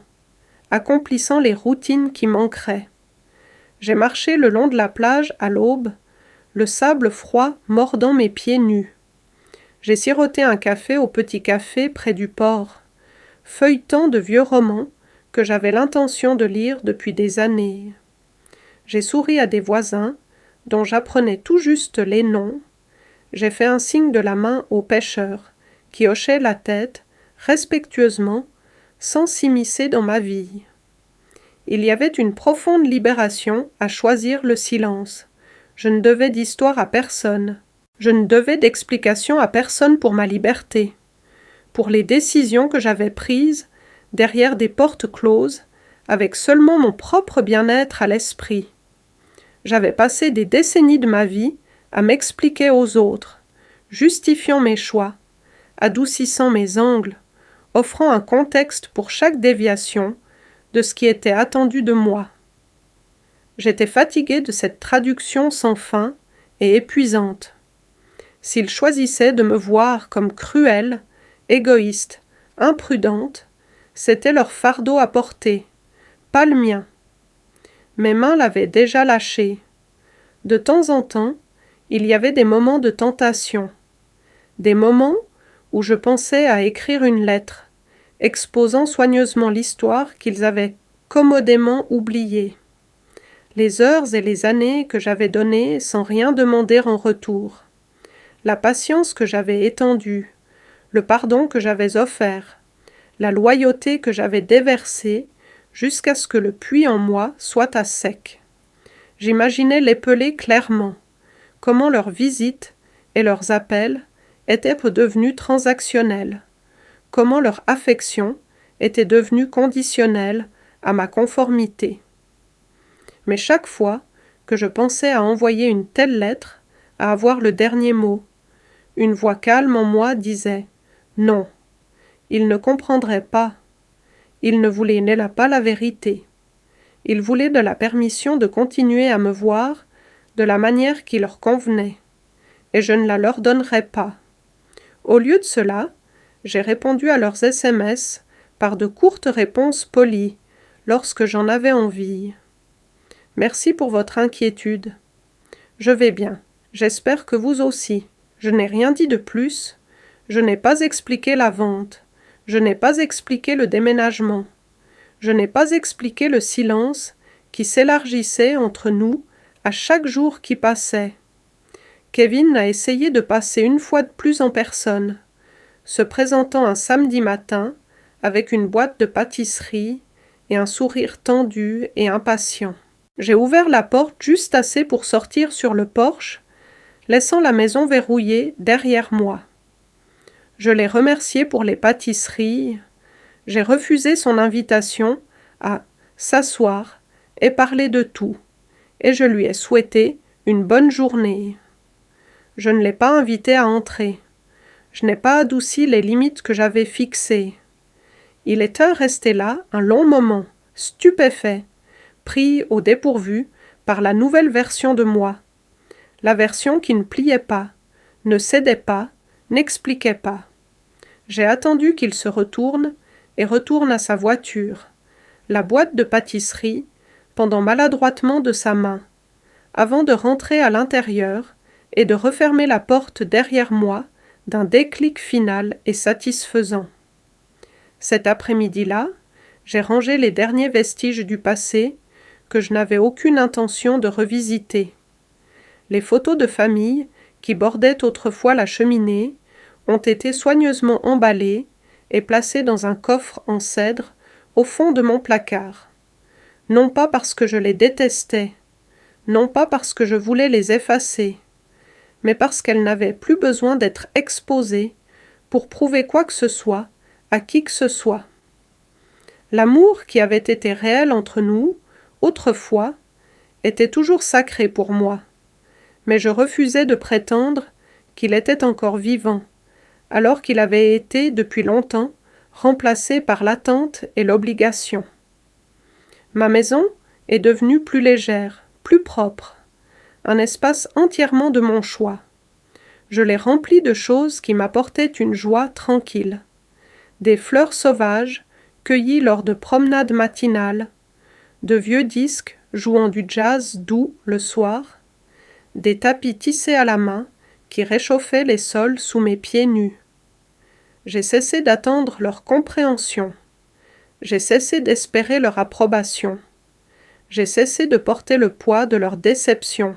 accomplissant les routines qui manqueraient. J'ai marché le long de la plage à l'aube, le sable froid mordant mes pieds nus. J'ai siroté un café au petit café près du port, feuilletant de vieux romans que j'avais l'intention de lire depuis des années. J'ai souri à des voisins, dont j'apprenais tout juste les noms. J'ai fait un signe de la main aux pêcheurs, qui hochaient la tête, respectueusement, sans s'immiscer dans ma vie. Il y avait une profonde libération à choisir le silence. Je ne devais d'histoire à personne. Je ne devais d'explication à personne pour ma liberté, pour les décisions que j'avais prises derrière des portes closes, avec seulement mon propre bien-être à l'esprit. J'avais passé des décennies de ma vie à m'expliquer aux autres, justifiant mes choix, adoucissant mes angles, offrant un contexte pour chaque déviation de ce qui était attendu de moi. J'étais fatigué de cette traduction sans fin et épuisante. S'ils choisissaient de me voir comme cruelle, égoïste, imprudente, c'était leur fardeau à porter, pas le mien. Mes mains l'avaient déjà lâché. De temps en temps, il y avait des moments de tentation, des moments où je pensais à écrire une lettre, exposant soigneusement l'histoire qu'ils avaient commodément oubliée, les heures et les années que j'avais données sans rien demander en retour, la patience que j'avais étendue, le pardon que j'avais offert, la loyauté que j'avais déversée jusqu'à ce que le puits en moi soit à sec. J'imaginais l'épeler clairement, comment leurs visites et leurs appels étaient devenus transactionnels, comment leur affection était devenue conditionnelle à ma conformité. Mais chaque fois que je pensais à envoyer une telle lettre, à avoir le dernier mot, une voix calme en moi disait « Non, il ne comprendrait pas. Il ne voulait là pas la vérité. Il voulait de la permission de continuer à me voir de la manière qui leur convenait, et je ne la leur donnerais pas. Au lieu de cela, j'ai répondu à leurs SMS par de courtes réponses polies, lorsque j'en avais envie. Merci pour votre inquiétude. Je vais bien. J'espère que vous aussi. Je n'ai rien dit de plus. Je n'ai pas expliqué la vente. Je n'ai pas expliqué le déménagement. Je n'ai pas expliqué le silence qui s'élargissait entre nous à chaque jour qui passait. Kevin a essayé de passer une fois de plus en personne, se présentant un samedi matin avec une boîte de pâtisserie et un sourire tendu et impatient. J'ai ouvert la porte juste assez pour sortir sur le porche, laissant la maison verrouillée derrière moi. Je l'ai remercié pour les pâtisseries. J'ai refusé son invitation à s'asseoir et parler de tout, et je lui ai souhaité une bonne journée. Je ne l'ai pas invité à entrer. Je n'ai pas adouci les limites que j'avais fixées. Il était resté là un long moment, stupéfait, pris au dépourvu par la nouvelle version de moi, la version qui ne pliait pas, ne cédait pas, n'expliquait pas. J'ai attendu qu'il se retourne et retourne à sa voiture, la boîte de pâtisserie pendant maladroitement de sa main, avant de rentrer à l'intérieur et de refermer la porte derrière moi d'un déclic final et satisfaisant. Cet après-midi-là, j'ai rangé les derniers vestiges du passé que je n'avais aucune intention de revisiter. Les photos de famille qui bordaient autrefois la cheminée ont été soigneusement emballées et placées dans un coffre en cèdre au fond de mon placard. Non pas parce que je les détestais, non pas parce que je voulais les effacer, mais parce qu'elles n'avaient plus besoin d'être exposées pour prouver quoi que ce soit à qui que ce soit. L'amour qui avait été réel entre nous, autrefois, était toujours sacré pour moi, mais je refusais de prétendre qu'il était encore vivant, alors qu'il avait été depuis longtemps remplacé par l'attente et l'obligation. Ma maison est devenue plus légère, plus propre, un espace entièrement de mon choix. Je l'ai rempli de choses qui m'apportaient une joie tranquille. Des fleurs sauvages, cueillies lors de promenades matinales, de vieux disques jouant du jazz doux le soir, des tapis tissés à la main qui réchauffaient les sols sous mes pieds nus. J'ai cessé d'attendre leur compréhension. J'ai cessé d'espérer leur approbation. J'ai cessé de porter le poids de leur déception.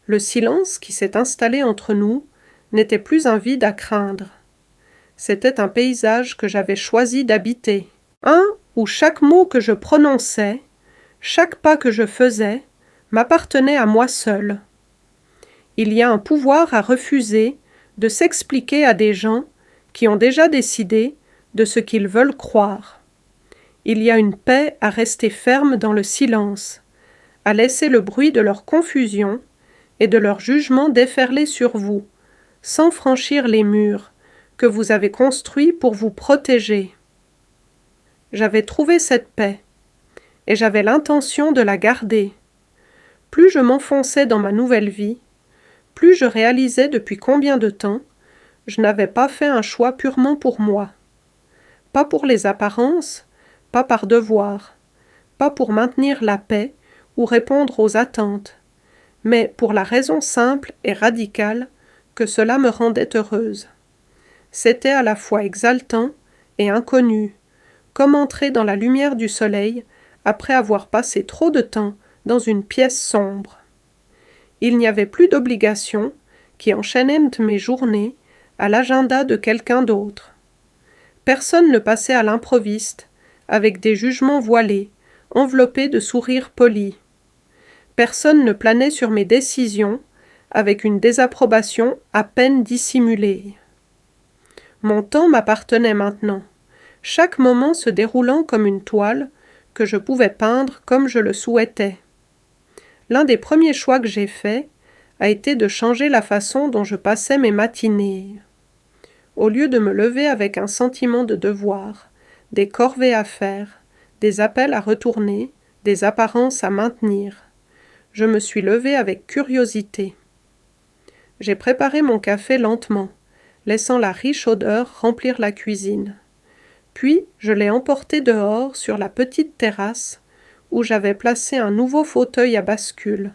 Le silence qui s'est installé entre nous n'était plus un vide à craindre. C'était un paysage que j'avais choisi d'habiter, un où chaque mot que je prononçais, chaque pas que je faisais, m'appartenait à moi seul. Il y a un pouvoir à refuser de s'expliquer à des gens qui ont déjà décidé de ce qu'ils veulent croire. Il y a une paix à rester ferme dans le silence, à laisser le bruit de leur confusion et de leur jugement déferler sur vous, sans franchir les murs que vous avez construits pour vous protéger. J'avais trouvé cette paix, et j'avais l'intention de la garder. Plus je m'enfonçais dans ma nouvelle vie, plus je réalisais depuis combien de temps je n'avais pas fait un choix purement pour moi. Pas pour les apparences, pas par devoir, pas pour maintenir la paix ou répondre aux attentes, mais pour la raison simple et radicale que cela me rendait heureuse. C'était à la fois exaltant et inconnu, comme entrer dans la lumière du soleil après avoir passé trop de temps dans une pièce sombre. Il n'y avait plus d'obligations qui enchaînaient mes journées à l'agenda de quelqu'un d'autre. Personne ne passait à l'improviste, avec des jugements voilés, enveloppés de sourires polis. Personne ne planait sur mes décisions, avec une désapprobation à peine dissimulée. Mon temps m'appartenait maintenant, chaque moment se déroulant comme une toile que je pouvais peindre comme je le souhaitais. L'un des premiers choix que j'ai faits a été de changer la façon dont je passais mes matinées. Au lieu de me lever avec un sentiment de devoir, des corvées à faire, des appels à retourner, des apparences à maintenir, je me suis levée avec curiosité. J'ai préparé mon café lentement, laissant la riche odeur remplir la cuisine. Puis je l'ai emporté dehors sur la petite terrasse où j'avais placé un nouveau fauteuil à bascule,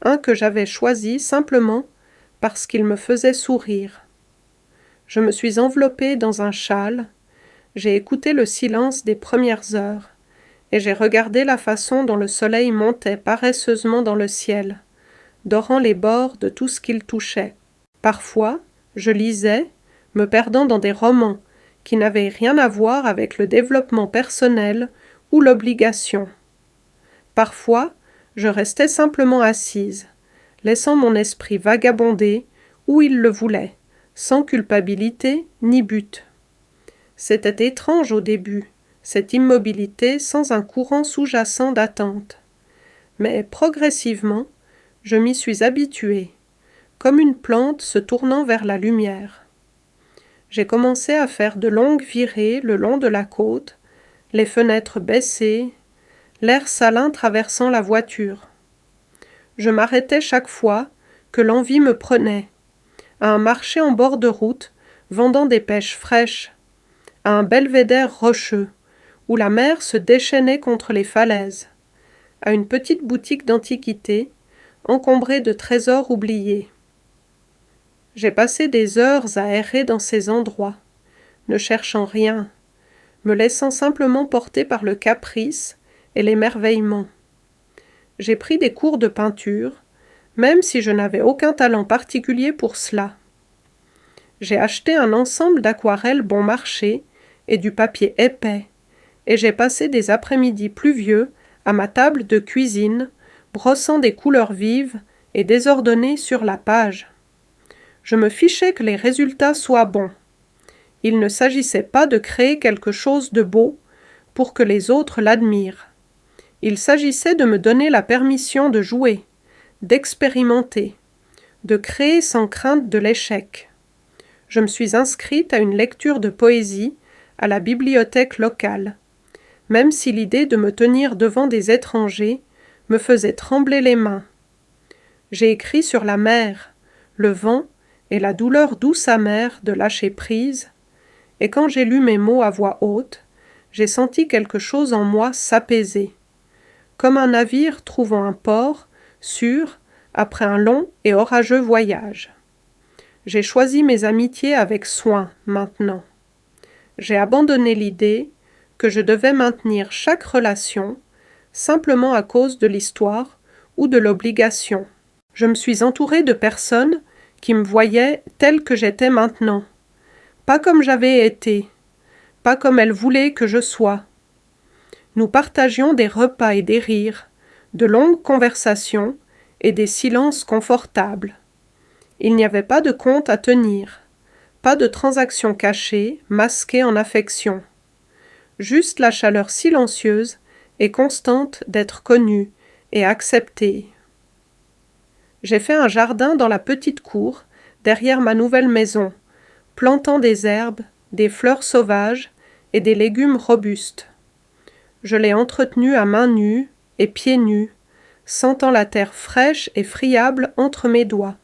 un que j'avais choisi simplement parce qu'il me faisait sourire. Je me suis enveloppée dans un châle, j'ai écouté le silence des premières heures, et j'ai regardé la façon dont le soleil montait paresseusement dans le ciel, dorant les bords de tout ce qu'il touchait. Parfois, je lisais, me perdant dans des romans qui n'avaient rien à voir avec le développement personnel ou l'obligation. Parfois, je restais simplement assise, laissant mon esprit vagabonder où il le voulait, sans culpabilité ni but. C'était étrange au début, cette immobilité sans un courant sous-jacent d'attente. Mais progressivement, je m'y suis habituée, comme une plante se tournant vers la lumière. J'ai commencé à faire de longues virées le long de la côte, les fenêtres baissées, l'air salin traversant la voiture. Je m'arrêtais chaque fois que l'envie me prenait, à un marché en bord de route vendant des pêches fraîches, à un belvédère rocheux, où la mer se déchaînait contre les falaises, à une petite boutique d'antiquités, encombrée de trésors oubliés. J'ai passé des heures à errer dans ces endroits, ne cherchant rien, me laissant simplement porter par le caprice et l'émerveillement. J'ai pris des cours de peinture, même si je n'avais aucun talent particulier pour cela. J'ai acheté un ensemble d'aquarelles bon marché et du papier épais, et j'ai passé des après-midi pluvieux à ma table de cuisine, brossant des couleurs vives et désordonnées sur la page. Je me fichais que les résultats soient bons. Il ne s'agissait pas de créer quelque chose de beau pour que les autres l'admirent. Il s'agissait de me donner la permission de jouer, d'expérimenter, de créer sans crainte de l'échec. Je me suis inscrite à une lecture de poésie à la bibliothèque locale, même si l'idée de me tenir devant des étrangers me faisait trembler les mains. J'ai écrit sur la mer, le vent et la douleur douce amère de lâcher prise, et quand j'ai lu mes mots à voix haute, j'ai senti quelque chose en moi s'apaiser, comme un navire trouvant un port sûr après un long et orageux voyage. J'ai choisi mes amitiés avec soin maintenant. J'ai abandonné l'idée que je devais maintenir chaque relation simplement à cause de l'histoire ou de l'obligation. Je me suis entourée de personnes qui me voyaient telle que j'étais maintenant, pas comme j'avais été, pas comme elles voulaient que je sois. Nous partagions des repas et des rires, de longues conversations et des silences confortables. Il n'y avait pas de compte à tenir, pas de transactions cachées, masquées en affection. Juste la chaleur silencieuse et constante d'être connue et acceptée. J'ai fait un jardin dans la petite cour, derrière ma nouvelle maison, plantant des herbes, des fleurs sauvages et des légumes robustes. Je l'ai entretenu à mains nues et pieds nus, sentant la terre fraîche et friable entre mes doigts.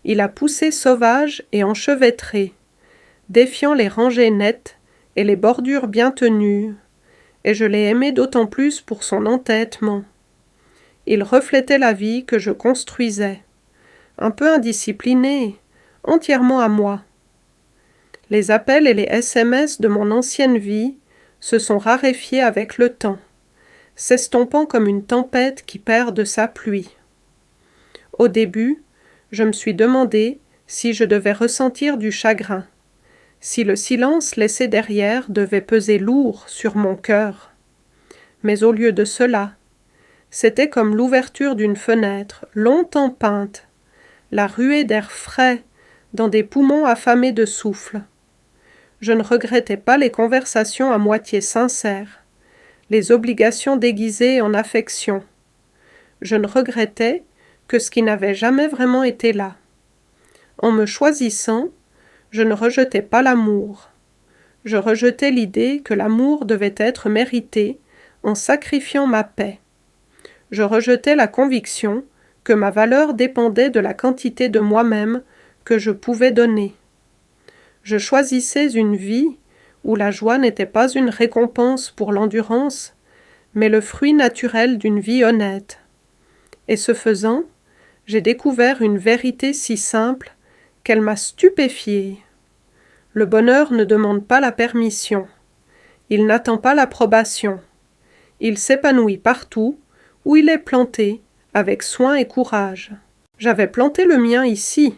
Il a poussé sauvage et enchevêtré, défiant les rangées nettes et les bordures bien tenues, et je l'ai aimé d'autant plus pour son entêtement. Il reflétait la vie que je construisais, un peu indisciplinée, entièrement à moi. Les appels et les SMS de mon ancienne vie se sont raréfiés avec le temps, s'estompant comme une tempête qui perd de sa pluie. Au début, je me suis demandé si je devais ressentir du chagrin, si le silence laissé derrière devait peser lourd sur mon cœur. Mais au lieu de cela, c'était comme l'ouverture d'une fenêtre longtemps peinte, la ruée d'air frais dans des poumons affamés de souffle. Je ne regrettais pas les conversations à moitié sincères, les obligations déguisées en affection. Je ne regrettais que ce qui n'avait jamais vraiment été là. En me choisissant, je ne rejetais pas l'amour. Je rejetais l'idée que l'amour devait être mérité en sacrifiant ma paix. Je rejetais la conviction que ma valeur dépendait de la quantité de moi-même que je pouvais donner. Je choisissais une vie où la joie n'était pas une récompense pour l'endurance, mais le fruit naturel d'une vie honnête. Et ce faisant, j'ai découvert une vérité si simple qu'elle m'a stupéfiée. Le bonheur ne demande pas la permission. Il n'attend pas l'approbation. Il s'épanouit partout où il est planté, avec soin et courage. J'avais planté le mien ici,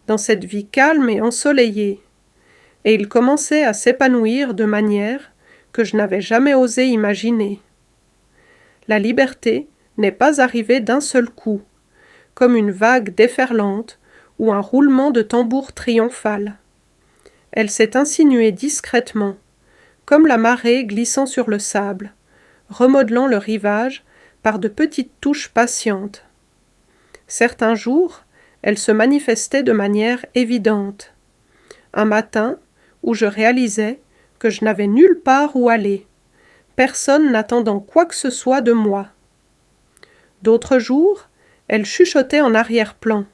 dans cette vie calme et ensoleillée, et il commençait à s'épanouir de manière que je n'avais jamais osé imaginer. La liberté n'est pas arrivée d'un seul coup, comme une vague déferlante ou un roulement de tambour triomphal. Elle s'est insinuée discrètement, comme la marée glissant sur le sable, remodelant le rivage par de petites touches patientes. Certains jours, elle se manifestait de manière évidente. Un matin, où je réalisais que je n'avais nulle part où aller, personne n'attendant quoi que ce soit de moi. D'autres jours, elle chuchotait en arrière-plan,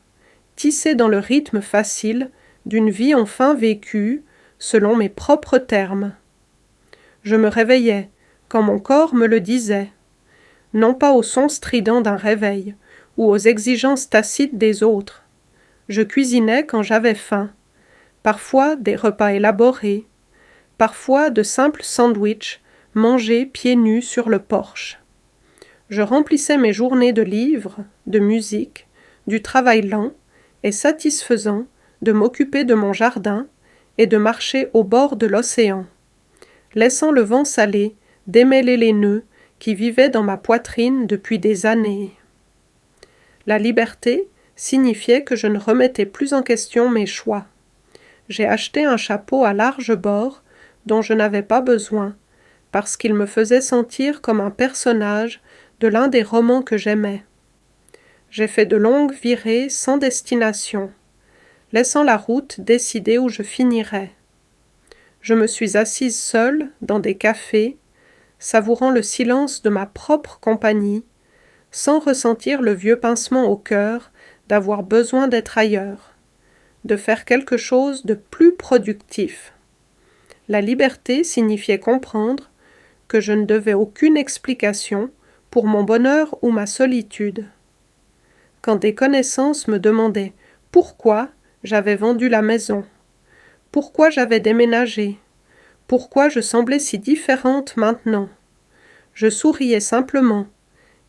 tissée dans le rythme facile d'une vie enfin vécue, selon mes propres termes. Je me réveillais quand mon corps me le disait, non pas au son strident d'un réveil ou aux exigences tacites des autres. Je cuisinais quand j'avais faim, parfois des repas élaborés, parfois de simples sandwichs mangés pieds nus sur le porche. Je remplissais mes journées de livres, de musique, du travail lent et satisfaisant de m'occuper de mon jardin et de marcher au bord de l'océan, laissant le vent salé démêler les nœuds qui vivaient dans ma poitrine depuis des années. La liberté signifiait que je ne remettais plus en question mes choix. J'ai acheté un chapeau à larges bords dont je n'avais pas besoin, parce qu'il me faisait sentir comme un personnage de l'un des romans que j'aimais. J'ai fait de longues virées sans destination, laissant la route décider où je finirais. Je me suis assise seule dans des cafés, savourant le silence de ma propre compagnie, sans ressentir le vieux pincement au cœur d'avoir besoin d'être ailleurs, de faire quelque chose de plus productif. La liberté signifiait comprendre que je ne devais aucune explication pour mon bonheur ou ma solitude. Quand des connaissances me demandaient pourquoi j'avais vendu la maison, pourquoi j'avais déménagé, pourquoi je semblais si différente maintenant, je souriais simplement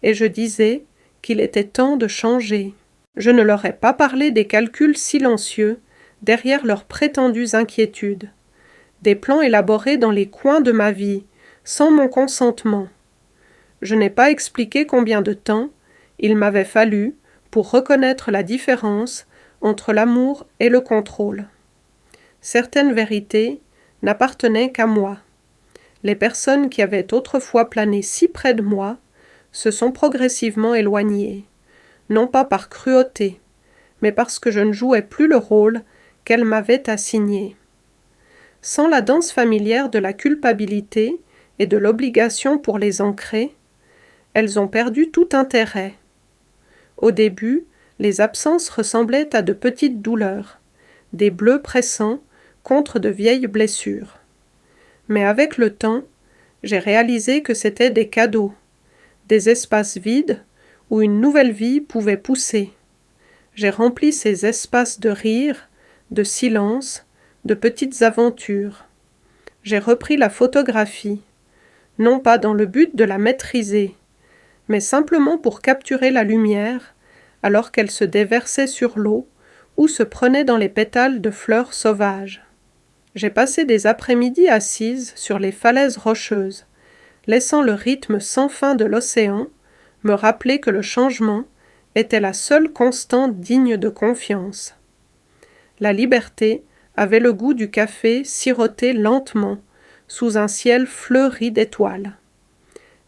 et je disais qu'il était temps de changer. Je ne leur ai pas parlé des calculs silencieux derrière leurs prétendues inquiétudes, des plans élaborés dans les coins de ma vie, sans mon consentement. Je n'ai pas expliqué combien de temps il m'avait fallu pour reconnaître la différence entre l'amour et le contrôle. Certaines vérités n'appartenaient qu'à moi. Les personnes qui avaient autrefois plané si près de moi se sont progressivement éloignées, non pas par cruauté, mais parce que je ne jouais plus le rôle qu'elles m'avaient assigné. Sans la danse familière de la culpabilité et de l'obligation pour les ancrer, elles ont perdu tout intérêt. Au début, les absences ressemblaient à de petites douleurs, des bleus pressants contre de vieilles blessures. Mais avec le temps, j'ai réalisé que c'étaient des cadeaux, des espaces vides où une nouvelle vie pouvait pousser. J'ai rempli ces espaces de rire, de silence, de petites aventures. J'ai repris la photographie, non pas dans le but de la maîtriser, mais simplement pour capturer la lumière alors qu'elle se déversait sur l'eau ou se prenait dans les pétales de fleurs sauvages. J'ai passé des après-midi assise sur les falaises rocheuses, laissant le rythme sans fin de l'océan me rappeler que le changement était la seule constante digne de confiance. La liberté avait le goût du café siroté lentement sous un ciel fleuri d'étoiles.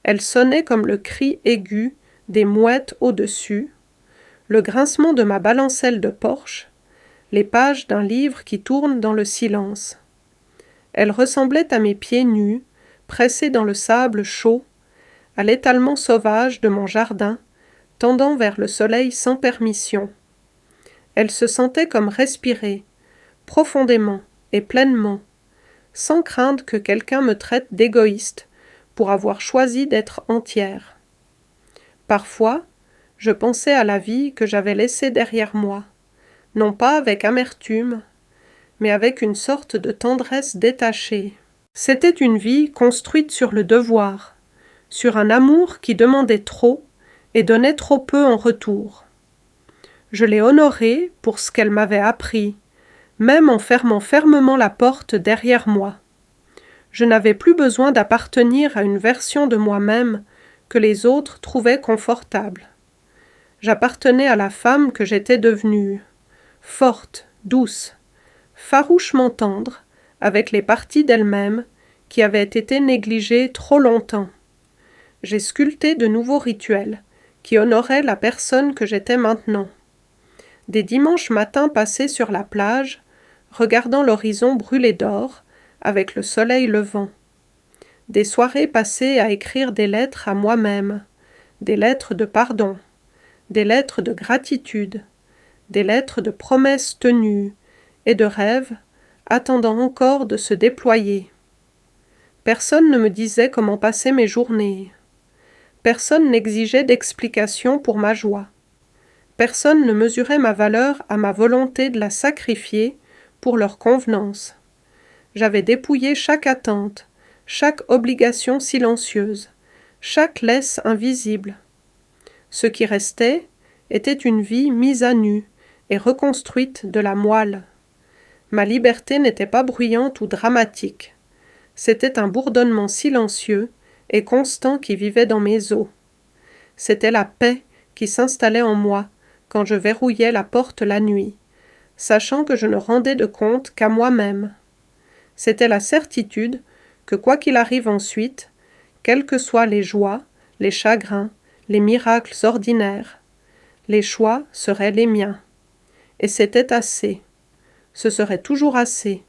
Elle sonnait comme le cri aigu des mouettes au-dessus, le grincement de ma balancelle de Porsche, les pages d'un livre qui tourne dans le silence. Elle ressemblait à mes pieds nus, pressés dans le sable chaud, à l'étalement sauvage de mon jardin, tendant vers le soleil sans permission. Elle se sentait comme respirer, profondément et pleinement, sans craindre que quelqu'un me traite d'égoïste pour avoir choisi d'être entière. Parfois, je pensais à la vie que j'avais laissée derrière moi, non pas avec amertume, mais avec une sorte de tendresse détachée. C'était une vie construite sur le devoir, sur un amour qui demandait trop et donnait trop peu en retour. Je l'ai honorée pour ce qu'elle m'avait appris, même en fermant fermement la porte derrière moi. Je n'avais plus besoin d'appartenir à une version de moi-même que les autres trouvaient confortable. J'appartenais à la femme que j'étais devenue, forte, douce, farouchement tendre, avec les parties d'elle-même qui avaient été négligées trop longtemps. J'ai sculpté de nouveaux rituels qui honoraient la personne que j'étais maintenant. Des dimanches matins passés sur la plage, regardant l'horizon brûlé d'or, avec le soleil levant. Des soirées passées à écrire des lettres à moi-même, des lettres de pardon, des lettres de gratitude, des lettres de promesses tenues et de rêves attendant encore de se déployer. Personne ne me disait comment passer mes journées. Personne n'exigeait d'explications pour ma joie. Personne ne mesurait ma valeur à ma volonté de la sacrifier pour leur convenance. J'avais dépouillé chaque attente, chaque obligation silencieuse, chaque laisse invisible. Ce qui restait était une vie mise à nu et reconstruite de la moelle. Ma liberté n'était pas bruyante ou dramatique. C'était un bourdonnement silencieux et constant qui vivait dans mes os. C'était la paix qui s'installait en moi quand je verrouillais la porte la nuit, sachant que je ne rendais de compte qu'à moi-même. C'était la certitude que quoi qu'il arrive ensuite, quelles que soient les joies, les chagrins, les miracles ordinaires, les choix seraient les miens. Et c'était assez. Ce serait toujours assez.